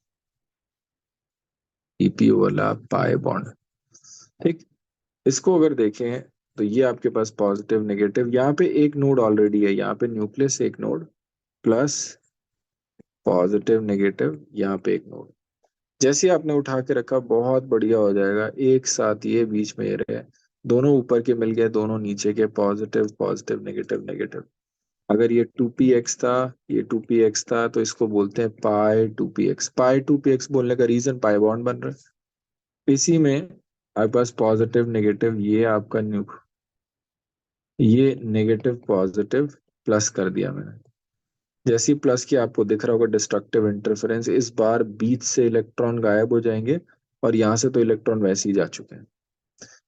PP overlap pi bond. ठीक, इसको अगर देखें तो ये आपके पास पॉजिटिव नेगेटिव, यहाँ पे एक नोड ऑलरेडी है, यहाँ पे न्यूक्लियस एक नोड, प्लस पॉजिटिव नेगेटिव, यहाँ पे एक नोड। जैसे ही आपने उठा के रखा, बहुत बढ़िया हो जाएगा, एक साथ ये बीच में ये रहे, दोनों ऊपर के मिल गए, दोनों नीचे के, पॉजिटिव पॉजिटिव नेगेटिव नेगेटिव। अगर ये 2p x था, ये 2p x था, तो इसको बोलते हैं पाई 2p x। पाई 2p x बोलने का रीजन, पाई बॉन्ड बन रहा है इसी में। आपके पास पॉजिटिव नेगेटिव, ये आपका न्यू, ये नेगेटिव पॉजिटिव, प्लस कर दिया मैंने। जैसे ही प्लस किया, आपको दिख रहा होगा डिस्ट्रक्टिव इंटरफेरेंस, इस बार बीच से इलेक्ट्रॉन गायब हो जाएंगे, और यहाँ से तो इलेक्ट्रॉन वैसे ही जा चुके हैं।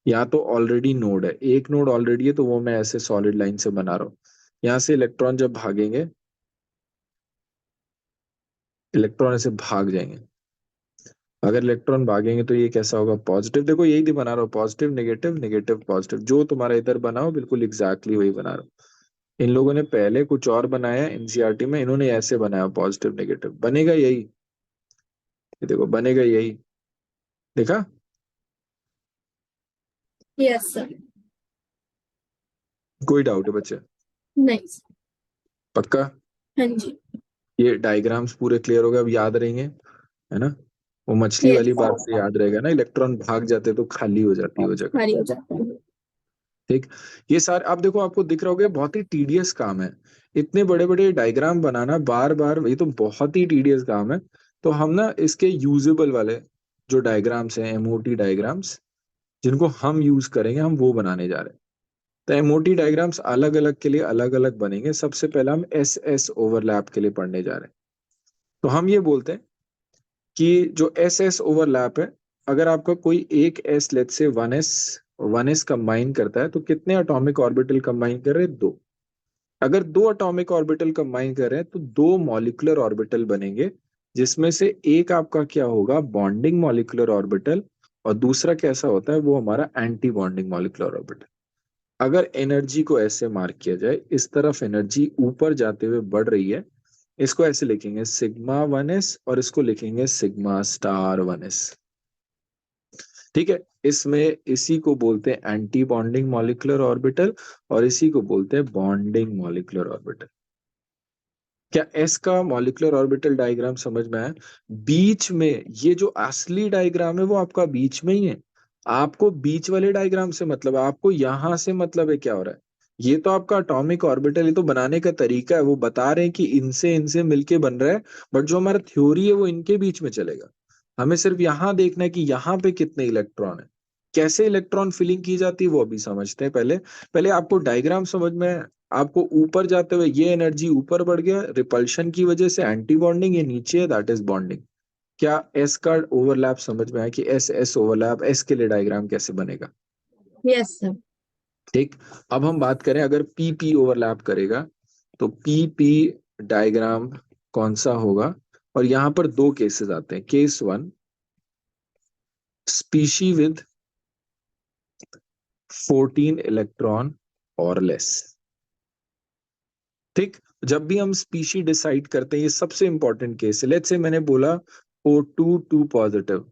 यहाँ तो ऑलरेडी नोड है, एक नोड ऑलरेडी है, तो वो मैं ऐसे सॉलिड लाइन से बना रहा हूँ। यहाँ से इलेक्ट्रॉन जब भागेंगे, इलेक्ट्रॉन ऐसे भाग जाएंगे। अगर इलेक्ट्रॉन भागेंगे तो ये कैसा होगा, पॉजिटिव। देखो यही बना रहा हूँ, पॉजिटिव नेगेटिव नेगेटिव पॉजिटिव, जो तुम्हारा इधर बनाओ बिल्कुल एग्जैक्टली वही बना रहा हूँ। इन लोगों ने पहले कुछ और बनाया एनसीईआरटी में, इन्होंने ऐसे बनाया पॉजिटिव नेगेटिव, बनेगा यही। ये देखो बनेगा यही, देखा? yes sir, कोई डाउट है बच्चे? नहीं sir, पक्का? हाँ जी, ये डायग्राम्स पूरे क्लियर हो गए, अब याद रहेंगे, है ना? वो मछली यस, वाली बात से याद रहेगा ना, इलेक्ट्रॉन भाग जाते तो खाली हो जाती है वो जगह। खाली हो जाता है। ठीक। ये सारे आप देखो, आपको दिख रहा होगा, बहुत ही टीडियस काम है। इतने बड़े बड़े डायग्राम बनाना बार बार, ये तो बहुत ही टीडियस काम है। तो हम ना इसके यूजेबल वाले जो डायग्राम्स हैं, एमओटी डायग्राम्स, जिनको हम यूज करेंगे, हम वो बनाने जा रहे हैं। तो एमओटी डायग्राम्स अलग अलग के लिए अलग अलग बनेंगे। सबसे पहला हम एस एस ओवरलैप के लिए पढ़ने जा रहे हैं। तो हम ये बोलते हैं कि जो एस एस ओवरलैप है, अगर आपका कोई एक S, let's say one S combine करता है, तो कितने एटॉमिक ऑर्बिटल कंबाइन कर रहे हैं? दो। अगर दो एटॉमिक ऑर्बिटल कंबाइन कर रहे हैं तो दो मॉलिक्यूलर ऑर्बिटल बनेंगे, जिसमें से एक आपका क्या होगा? बॉन्डिंग मॉलिक्यूलर ऑर्बिटल, और दूसरा कैसा होता है? वो हमारा एंटी बॉन्डिंग मॉलिक्यूलर ऑर्बिटल। अगर एनर्जी को ऐसे मार्क किया जाए, इस तरफ एनर्जी ऊपर जाते हुए बढ़ रही है, इसको ऐसे लिखेंगे सिग्मा वन एस, और इसको लिखेंगे सिग्मा स्टार वन एस। ठीक है। इसमें इसी को बोलते हैं एंटी बॉन्डिंग मॉलिक्यूलर ऑर्बिटल, और इसी को बोलते हैं बॉन्डिंग मॉलिक्यूलर ऑर्बिटल। क्या एस का मॉलिक्यूलर ऑर्बिटल डायग्राम समझ में आया? बीच में ये जो असली डायग्राम है वो आपका बीच में ही है। आपको बीच वाले डायग्राम से मतलब है, आपको यहां से मतलब है क्या हो रहा है? ये तो आपका अटोमिक ऑर्बिटल, ये तो बनाने का तरीका है, वो बता रहे हैं कि इनसे इनसे मिलके बन रहा है। बट जो हमारा थ्योरी है वो इनके बीच में चलेगा। हमें सिर्फ यहाँ देखना है कि यहाँ पे कितने इलेक्ट्रॉन है। कैसे इलेक्ट्रॉन फिलिंग की जाती है वो अभी समझते हैं। पहले पहले आपको डायग्राम समझ में, आपको ऊपर जाते हुए ये एनर्जी ऊपर बढ़ गया रिपल्शन की वजह से, एंटी बॉन्डिंग, ये नीचे है, दैट इज बॉन्डिंग। क्या एस का ओवरलैप समझ में आया कि एस एस ओवरलैप, एस के लिए डायग्राम कैसे बनेगा? Yes sir. ठीक। अब हम बात करें, अगर पी पी ओवरलैप करेगा तो पी पी डायग्राम कौन सा होगा? और यहां पर दो केसेस आते हैं। Case one, species with 14 electron और लेस। ठीक। जब भी हम स्पीशी डिसाइड करते हैं, ये सबसे इंपॉर्टेंट केस है। लेट्स से मैंने बोला O2 टू पॉजिटिव।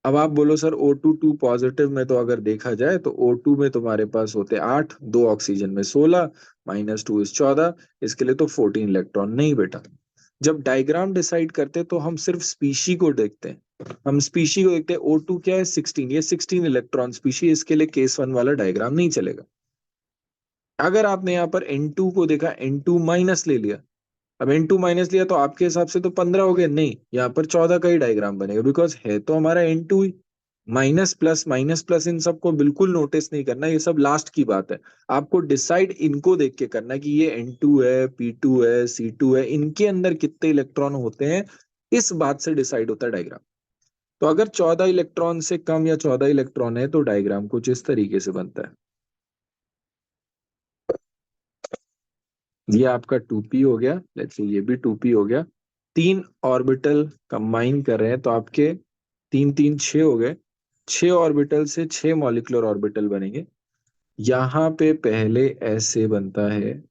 अब आप बोलो सर O2 टू पॉजिटिव में तो अगर देखा जाए तो O2 में तुम्हारे पास होते 8, दो ऑक्सीजन में 16, -2 इज 14, इसके लिए तो 14 इलेक्ट्रॉन। नहीं बेटा, जब डायग्राम डिसाइड करते हैं तो हम सिर्फ स्पीशी को देखते हैं। हम स्पीशी को देखते हैं। O2 क्या है? 16, ये 16 इलेक्ट्रॉन स्पीशी, इसके लिए केस वन वाला डायग्राम नहीं चलेगा। अगर आपने यहाँ पर N2 को देखा, N2 माइनस ले लिया, अब N2 माइनस लिया तो आपके हिसाब से तो 15 हो गए? नहीं, यहाँ पर 14 का ही डायग्राम बनेगा, बिकॉज है तो हमारा N2 ही। माइनस प्लस इन सबको बिल्कुल नोटिस नहीं करना, ये सब लास्ट की बात है। आपको डिसाइड इनको देख के करना है कि ये N2 है, P2 है, C2 है, इनके अंदर कितने इलेक्ट्रॉन होते हैं, इस बात से डिसाइड होता है डायग्राम। तो अगर 14 इलेक्ट्रॉन से कम या 14 इलेक्ट्रॉन है तो डायग्राम कुछ इस तरीके से बनता है। ये आपका 2p हो गया, लेट्स से ये भी 2p हो गया। तीन ऑर्बिटल कंबाइन कर रहे हैं तो आपके तीन तीन छह हो गए। छह ऑर्बिटल से छह मॉलिक्यूलर ऑर्बिटल बनेंगे। यहाँ पे पहले ऐसे बनता है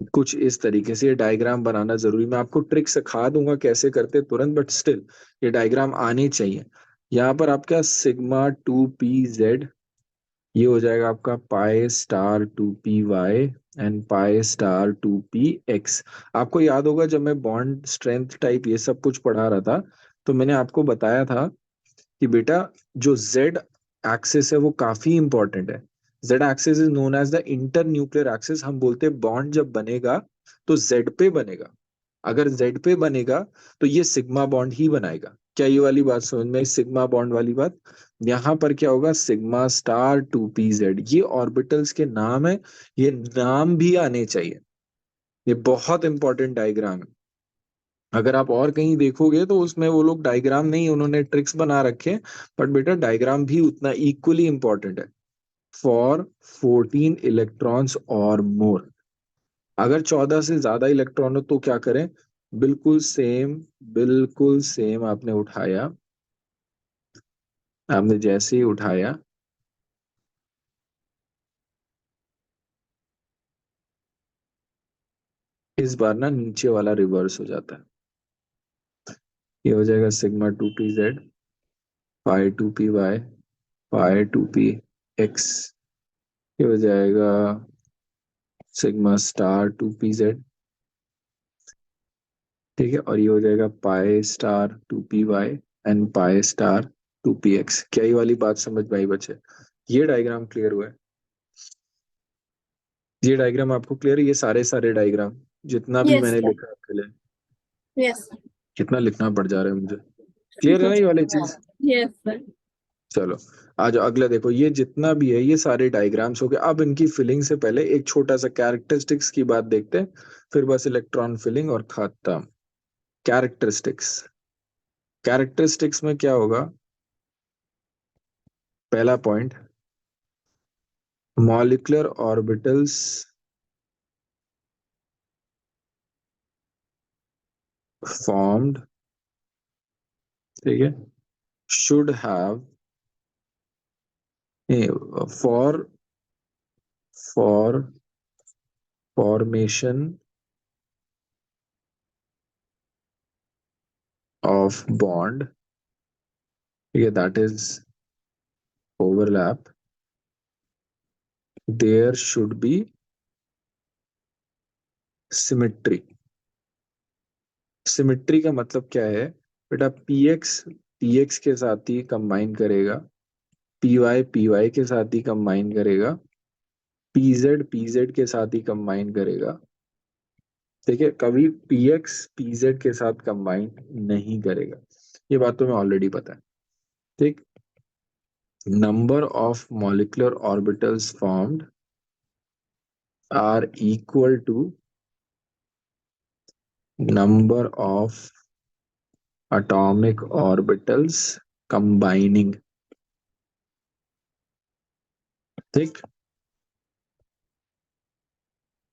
कुछ इस तरीके से। ये डायग्राम बनाना जरूरी, मैं आपको ट्रिक सिखा दूंगा कैसे करते तुरंत, बट स्टिल ये डायग्राम आने चाहिए। यहाँ पर आपका σ2pz, ये हो जाएगा आपका π*2py एंड π*2px। आपको याद होगा जब मैं बॉन्ड स्ट्रेंथ टाइप ये सब कुछ पढ़ा रहा था, तो मैंने आपको बताया था कि बेटा जो जेड एक्सिस है वो काफी इंपॉर्टेंट है। Z axis is known as the inter nuclear axis. हम बोलते हैं बॉन्ड जब बनेगा तो जेड पे बनेगा। अगर जेड पे बनेगा तो ये सिग्मा बॉन्ड ही बनाएगा। क्या ये वाली बात समझ में आई? सिग्मा बॉन्ड वाली बात। यहाँ पर क्या होगा? σ2pz। ये ऑर्बिटल्स के नाम है, ये नाम भी आने चाहिए। ये बहुत इंपॉर्टेंट डायग्राम है। अगर आप और कहीं देखोगे तो उसमें वो लोग डायग्राम नहीं, उन्होंने ट्रिक्स बना रखे हैं। बट बेटा डायग्राम भी उतना इक्वली इंपॉर्टेंट है। फॉर 14 इलेक्ट्रॉन्स और मोर, अगर 14 से ज्यादा इलेक्ट्रॉन हो तो क्या करें? बिल्कुल सेम, बिल्कुल सेम आपने उठाया। आपने जैसे ही उठाया, इस बार ना नीचे वाला रिवर्स हो जाता है। ये हो जाएगा σ2pz, π2py, π2px। ये हो जाएगा σ*2pz, ठीक है, और ये हो जाएगा pi star 2py and pi star 2px। क्या ये वाली बात समझ में आई बच्चे? ये डायग्राम क्लियर हुआ है? ये डायग्राम आपको क्लियर है? ये सारे सारे डायग्राम जितना भी Yes, मैंने sir. लिखा आपके लिए, Yes. कितना लिखना पड़ जा रहा है मुझे? क्लियर है ना ये वाली चीज? Yes, sir. चलो, आज अगला देखो, ये जितना भी है ये सारे डायग्राम्स हो गए। अब इनकी फिलिंग से पहले एक छोटा सा कैरेक्टरिस्टिक्स की बात देखते हैं, फिर बस इलेक्ट्रॉन फिलिंग और खत्म। कैरेक्टरिस्टिक्स, कैरेक्टरिस्टिक्स में क्या होगा? पहला पॉइंट, मॉलिक्यूलर ऑर्बिटल्स फॉर्म्ड, ठीक है, should have for for formation of bond, ठीक है, that is overlap, there should be symmetry. Symmetry का मतलब क्या है बेटा? पीएक्स पीएक्स के साथ ही कंबाइन करेगा, पीवाई पीवाई के साथ ही कंबाइन करेगा, पीजेड पीजेड के साथ ही कंबाइन करेगा। ठीक है, कभी पीएक्स पीजेड के साथ कंबाइन नहीं करेगा, ये बात तो मैं ऑलरेडी पता है। ठीक, number of molecular orbitals formed are equal to number of atomic orbitals combining। ठीक,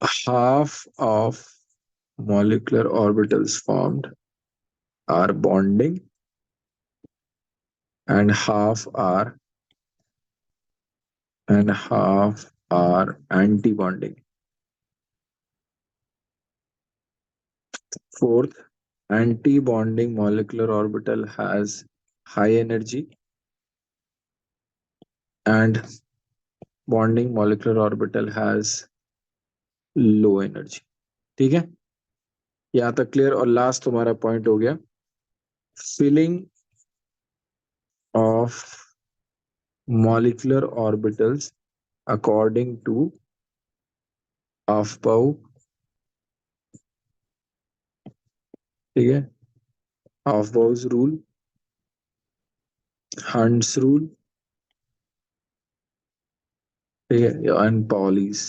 half of molecular orbitals formed are bonding and half are anti-bonding. Fourth, anti-bonding molecular orbital has high energy and bonding molecular orbital has low energy। ठीक है, यहाँ तक clear? और last तुम्हारा point हो गया, filling of molecular orbitals according to Aufbau, ठीक है, Aufbau's rule, Hunt's rule, ठीक है, एंड पॉलीज।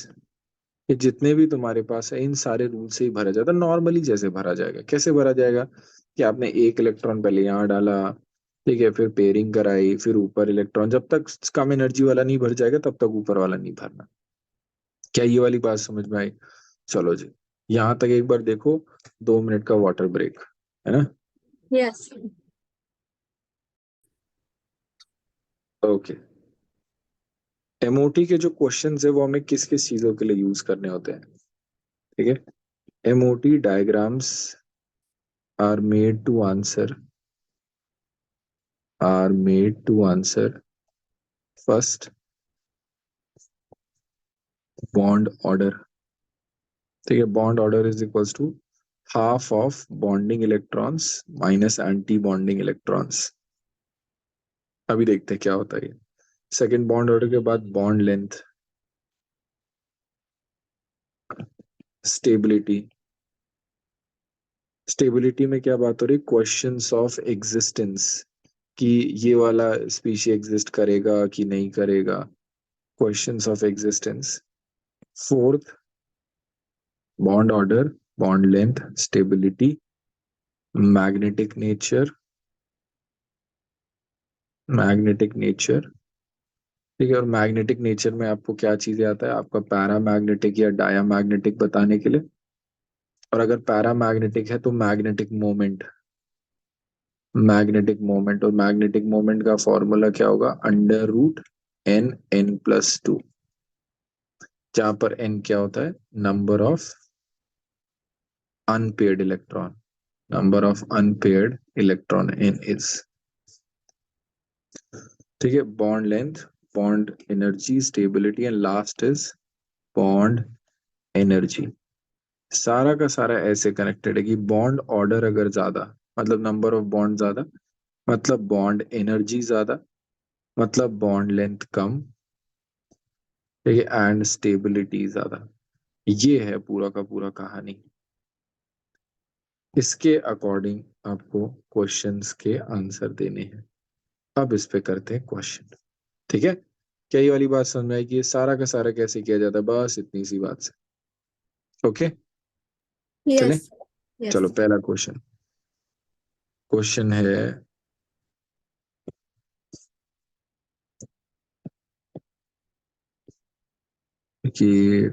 ये जितने भी तुम्हारे पास है इन सारे रूल से ही भरा जाता है नॉर्मली। जैसे भरा जाएगा, कैसे भरा जाएगा कि आपने एक इलेक्ट्रॉन पहले यहाँ डाला, ठीक है, फिर पेयरिंग कराई, फिर ऊपर इलेक्ट्रॉन, जब तक कम एनर्जी वाला नहीं भर जाएगा तब तक ऊपर वाला नहीं भरना। क्या ये वाली बात समझ में आई? चलो जी, यहाँ तक एक बार देखो। 2 मिनट का वाटर ब्रेक, है ना? Yes. ओके। एमओटी के जो क्वेश्चंस है वो हमें किस किस चीजों के लिए यूज करने होते हैं? ठीक है, MOT diagrams are made to answer first bond order. ठीक है, bond order is equals to half of bonding electrons minus anti bonding electrons. अभी देखते हैं क्या होता है। सेकेंड बॉन्ड ऑर्डर के बाद बॉन्ड लेंथ, स्टेबिलिटी। स्टेबिलिटी में क्या बात हो रही है? क्वेश्चंस ऑफ एग्जिस्टेंस, कि ये वाला स्पीशी एग्जिस्ट करेगा कि नहीं करेगा, questions of existence. Fourth, bond order, bond length, stability, magnetic nature. ठीक है, और मैग्नेटिक नेचर में आपको क्या चीजें आता है? आपका पैरामैग्नेटिक या डायामैग्नेटिक बताने के लिए। और अगर पैरामैग्नेटिक है तो मैग्नेटिक मोमेंट, और मैग्नेटिक मोमेंट का फॉर्मूला क्या होगा? अंडर रूट n n+2, जहां पर n क्या होता है? Number of unpaired electron, n is. ठीक है, bond length, bond energy, stability, and last is bond energy. सारा का सारा ऐसे कनेक्टेड है कि बॉन्ड ऑर्डर अगर ज्यादा, मतलब नंबर ऑफ बॉन्ड ज्यादा, मतलब बॉन्ड एनर्जी ज्यादा, मतलब बॉन्ड लेंथ कम, ठीक है, एंड स्टेबिलिटी ज्यादा। ये है पूरा का पूरा कहानी। इसके अकॉर्डिंग आपको क्वेश्चंस के आंसर देने हैं। अब इस पे करते हैं क्वेश्चन। ठीक है, क्या ये वाली बात समझ में आई कि ये सारा का सारा कैसे किया जाता है? बस इतनी सी बात से। ओके, चले। Yes. Yes. चलो पहला क्वेश्चन। क्वेश्चन है कि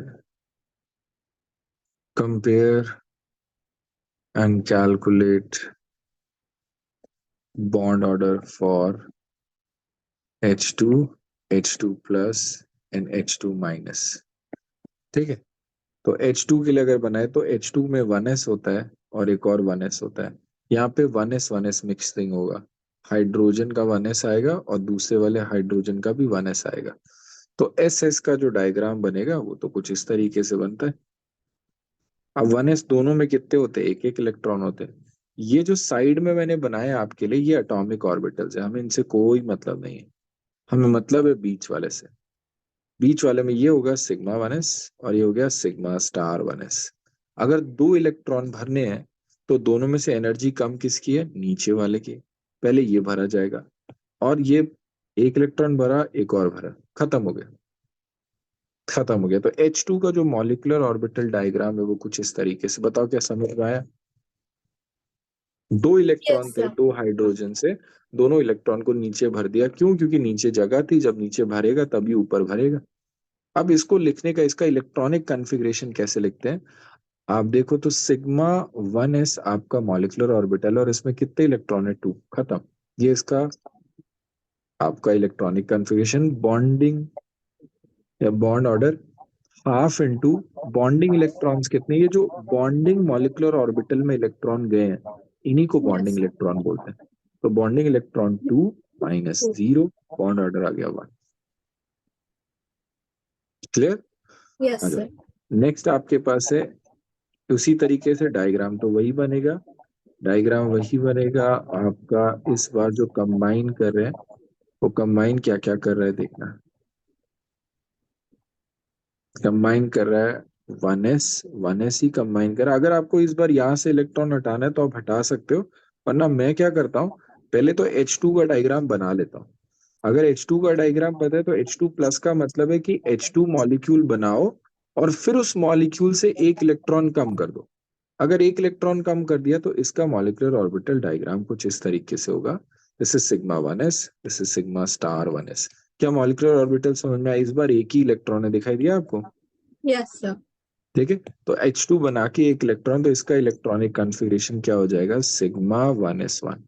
compare and calculate bond order for H2, H2 plus and H2 minus. ठीक है, तो H2 के लिए अगर बनाए तो H2 में 1s होता है और एक और 1s होता है। यहाँ पे 1s मिक्सिंग होगा। हाइड्रोजन का 1s आएगा और दूसरे वाले हाइड्रोजन का भी 1s आएगा। तो एस एस का जो डायग्राम बनेगा वो तो कुछ इस तरीके से बनता है। अब 1s दोनों में कितने होते हैं? एक एक इलेक्ट्रॉन होते हैं। ये जो साइड में मैंने बनाया आपके लिए, ये एटॉमिक ऑर्बिटल्स है, हमें इनसे कोई मतलब नहीं है। हमें मतलब है बीच वाले से। बीच वाले में ये होगा सिग्मा 1s और ये हो गया सिग्मा स्टार 1s। अगर दो इलेक्ट्रॉन भरने हैं तो दोनों में से एनर्जी कम किसकी है? नीचे वाले की। पहले ये भरा जाएगा और ये एक इलेक्ट्रॉन भरा, एक और भरा, खत्म हो गया। खत्म हो गया। तो H2 का जो मॉलिक्यूलर ऑर्बिटल डायग्राम है वो कुछ इस तरीके से। बताओ क्या समझ में आया? दो इलेक्ट्रॉन Yes, थे, sir. दो हाइड्रोजन से, दोनों इलेक्ट्रॉन को नीचे भर दिया। क्यों? क्योंकि नीचे जगह थी, जब नीचे भरेगा तभी ऊपर भरेगा। अब इसको लिखने का, इसका इलेक्ट्रॉनिक कॉन्फ़िगरेशन कैसे लिखते हैं? आप देखो तो सिग्मा 1s आपका मॉलिक्यूलर ऑर्बिटल और इसमें कितने इलेक्ट्रॉन है? 2। खत्म। ये इसका आपका इलेक्ट्रॉनिक कॉन्फ़िगरेशन। बॉन्डिंग या bond order half into bonding electrons कितने? ये जो बॉन्डिंग मॉलिक्यूलर ऑर्बिटल में इलेक्ट्रॉन गए हैं, इन्हीं को बॉन्डिंग Yes. इलेक्ट्रॉन बोलते हैं। तो bonding electron 2 minus Two. 0, bond order आ गया 1। क्लियर? Yes, आ sir. जाओ। नेक्स्ट आपके पास है उसी तरीके से डायग्राम, तो वही बनेगा। डायग्राम वही बनेगा आपका। इस बार जो कंबाइन कर रहे हैं वो कंबाइन क्या क्या कर रहा है देखना। कंबाइन कर रहा है 1s ही कंबाइन कर रहा है। अगर आपको इस बार यहाँ से इलेक्ट्रॉन हटाना है तो आप हटा सकते हो, वरना मैं क्या करता हूँ, पहले तो H2 का डायग्राम बना लेता हूँ। अगर H2 का डायग्राम पता है तो H2 प्लस का मतलब है कि H2 मॉलिक्यूल बनाओ और फिर उस मॉलिक्यूल से एक इलेक्ट्रॉन कम कर दो। अगर एक इलेक्ट्रॉन कम कर दिया तो इसका मॉलिक्यूलर ऑर्बिटल डायग्राम कुछ इस तरीके से होगा। This is sigma 1s, this is sigma star 1s। क्या मॉलिक्यूलर ऑर्बिटल समझ में आया? इस बार एक ही इलेक्ट्रॉन है, दिखाई दिया आपको? Yes, sir. ठीक है, तो H2 बना के एक इलेक्ट्रॉन, तो इसका इलेक्ट्रॉनिक कॉन्फ़िगरेशन क्या हो जाएगा? Sigma 1s1।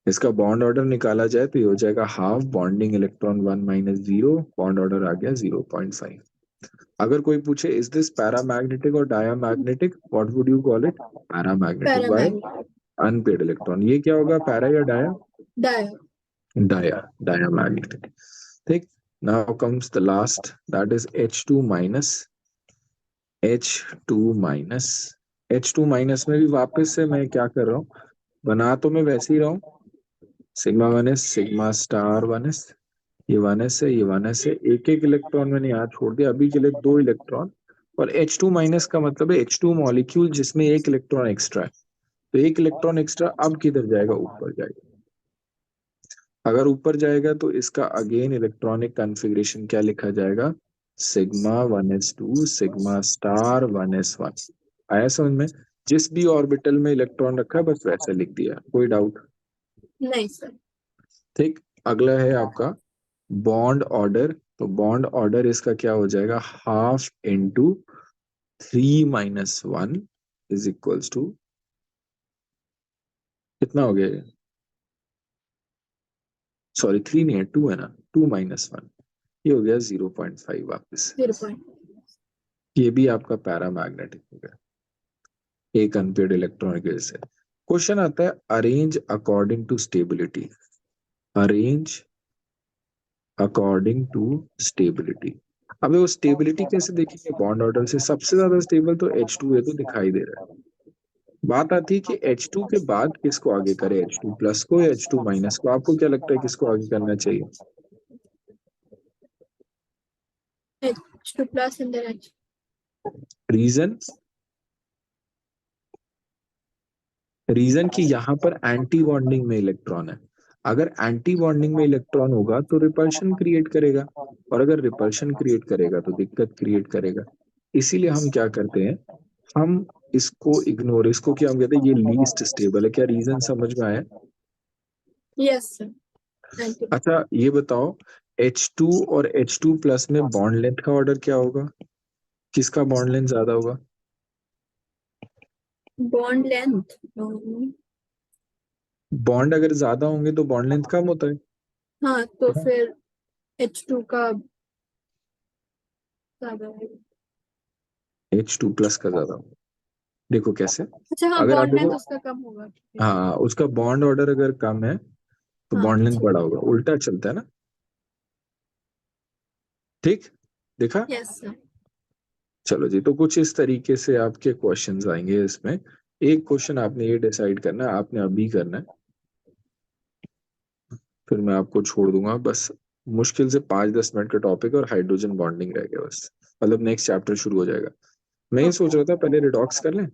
इसका बॉन्ड ऑर्डर निकाला जाए तो ये हो जाएगा half bonding electron 1 minus 0, bond order आ गया 0.5। अगर कोई पूछे इज दिस पैरामैग्नेटिक और diamagnetic, what would you call it? Paramagnetic. Why? Paramagnetic. Unpaired electron. ये क्या होगा? पैरा या डाया? Dia. डायामैग्नेटिक। ठीक। Now comes the last, that is H2 minus. H2 minus. H2 minus में भी वापस से मैं क्या कर रहा हूँ, बना तो मैं वैसे ही रहा हूँ। Sigma 1s, sigma star 1s। ये 1s है, ये 1s है। एक एक इलेक्ट्रॉन मैंने यहाँ छोड़ दिया अभी के लिए, दो इलेक्ट्रॉन। और H2 माइनस का मतलब है H2 मॉलिक्यूल जिसमें एक इलेक्ट्रॉन एक्स्ट्रा है। तो एक इलेक्ट्रॉन एक्स्ट्रा अब किधर जाएगा? ऊपर जाएगा। अगर ऊपर जाएगा तो इसका अगेन इलेक्ट्रॉनिक कॉन्फ़िगरेशन क्या लिखा जाएगा? Sigma 1s2, sigma star 1s1। आया समझ में? जिस भी ऑर्बिटल में इलेक्ट्रॉन रखा है बस वैसे लिख दिया, कोई डाउट? Nice, sir. ठीक। अगला है आपका बॉन्ड ऑर्डर। तो बॉन्ड ऑर्डर इसका क्या हो जाएगा? Half into 3 - 1 is equals to कितना हो गया ये? सॉरी 3 नहीं है, 2 है ना। 2 - 1, ये हो गया 0.5 वापस। 0 point. ये भी आपका पैरामैग्नेटिक हो गया, एक अनपेड इलेक्ट्रॉन की वजह से। क्वेश्चन आता है arrange according to stability. Arrange according to stability. अब वो स्टेबिलिटी कैसे देखेंगे बॉन्ड ऑर्डर से? सबसे ज्यादा स्टेबल तो H2 है, तो दिखाई दे रहा है। बात आती है कि H2 के बाद किसको आगे करे, H2 प्लस को या H2 माइनस को? आपको क्या लगता है किसको आगे करना चाहिए? H2 plus and then H. Reason? Reason कि यहाँ पर एंटी बॉन्डिंग में इलेक्ट्रॉन है। अगर एंटी बॉन्डिंग में इलेक्ट्रॉन होगा तो रिपल्शन क्रिएट करेगा, और अगर रिपल्शन क्रिएट करेगा तो दिक्कत क्रिएट करेगा। इसीलिए हम क्या करते हैं, हम इसको इग्नोर, इसको क्या हम कहते हैं, ये लीस्ट स्टेबल है। क्या रीजन समझ में आया? Yes, sir. Thank you. अच्छा ये बताओ, H2 और H2 प्लस में बॉन्ड लेंथ का ऑर्डर क्या होगा? किसका बॉन्ड लेंथ ज्यादा होगा? Bond length. बॉन्ड अगर ज्यादा होंगे तो बॉन्ड लेंथ कम होता है। हाँ, तो फिर H2 का ज्यादा है। H2 प्लस का ज्यादा होगा। देखो कैसे, अच्छा, हाँ, अगर आप बॉन्ड लेंथ देखो, उसका कम होगा। हाँ उसका बॉन्ड ऑर्डर अगर कम है तो हाँ, बॉन्ड लेंथ ठीक। बड़ा होगा, उल्टा चलता है ना। ठीक, देखा? Yes sir. चलो जी, तो कुछ इस तरीके से आपके क्वेश्चंस आएंगे इसमें। एक क्वेश्चन आपने ये डिसाइड करना है, आपने अभी करना है, फिर मैं आपको छोड़ दूंगा। बस मुश्किल से 5-10 मिनट का टॉपिक और हाइड्रोजन बॉन्डिंग रह गया बस, मतलब नेक्स्ट चैप्टर शुरू हो जाएगा। मैं ये सोच रहा था पहले रिडॉक्स कर लें।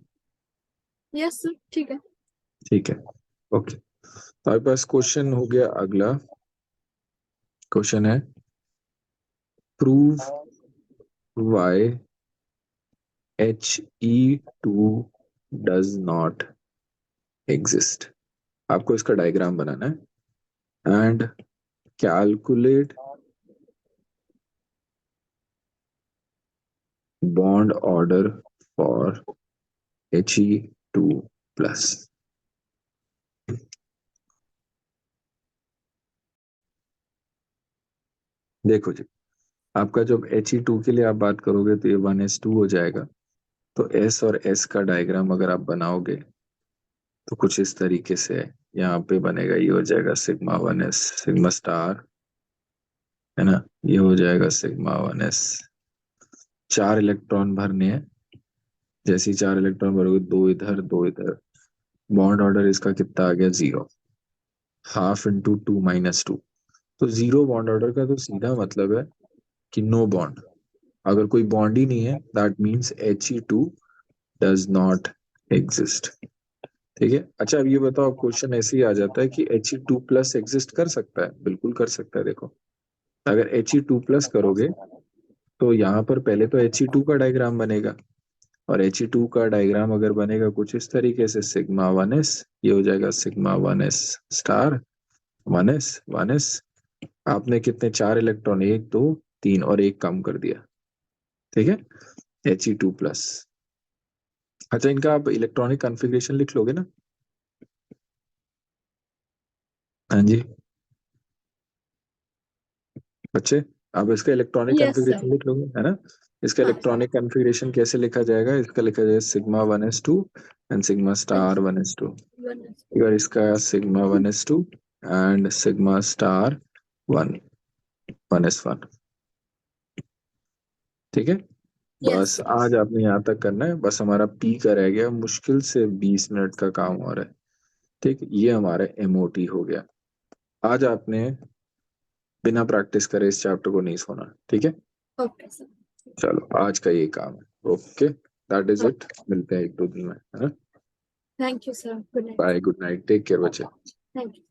यस सर, ठीक है। ठीक है, ओके। तो आपके पास क्वेश्चन हो गया अगला। क्वेश्चन है, prove why He2 does not exist. आपको इसका डायग्राम बनाना है, and calculate bond order for He2 plus. देखो जी, आपका जब He2 के लिए आप बात करोगे तो ये 1s2 हो जाएगा। तो S और S का डायग्राम अगर आप बनाओगे तो कुछ इस तरीके से है। यहाँ पे बनेगा, ये हो जाएगा सिग्मा 1s सिग्मा स्टार, है ना, ये हो जाएगा सिग्मा 1s। 4 इलेक्ट्रॉन भरने हैं, जैसे ही 4 इलेक्ट्रॉन भरोगे, 2 इधर 2 इधर, बॉन्ड ऑर्डर इसका कितना आ गया, 0। हाफ इंटू 2 - 2, तो 0 बॉन्ड ऑर्डर का तो सीधा मतलब है कि नो बॉन्ड। अगर कोई बॉन्ड ही नहीं है, that means He2 does not exist. ठीक है। अच्छा अब ये बताओ, क्वेश्चन ऐसे ही आ जाता है कि He2 प्लस एग्जिस्ट कर सकता है? बिल्कुल कर सकता है। देखो, अगर He2 प्लस करोगे तो यहाँ पर पहले तो He2 का डायग्राम बनेगा, और He2 का डायग्राम अगर बनेगा कुछ इस तरीके से, सिग्मा 1s, ये हो जाएगा सिग्मा 1s स्टार 1s। आपने कितने, 4 इलेक्ट्रॉन, 1 2 3, और एक कम कर दिया। ठीक है, He2 प्लस। अच्छा इनका आप इलेक्ट्रॉनिक कॉन्फ़िगरेशन लिख लोगे ना? हाँ जी बच्चे, आप इसका इलेक्ट्रॉनिक यस सर। कॉन्फ़िगरेशन लिख लोगे, है ना? इसका हाँ। इलेक्ट्रॉनिक कॉन्फ़िगरेशन कैसे लिखा जाएगा? इसका लिखा जाएगा sigma 1s2 and sigma star 1s2। अगर इसका sigma 1s2 and sigma star 1 1s1। ठीक है, यस बस आज आपने यहाँ तक करना है। बस हमारा पी का रह गया, मुश्किल से 20 मिनट का काम और है। ठीक, ये हमारा एमओटी हो गया। आज आपने बिना प्रैक्टिस करे इस चैप्टर को नहीं सोना, ठीक है? Okay sir. चलो आज का ये काम है, ओके, दैट इज इट। मिलते हैं 1-2 दिन में, है ना? Thank you sir, good night. Bye, good night, take care बच्चे। Thank you.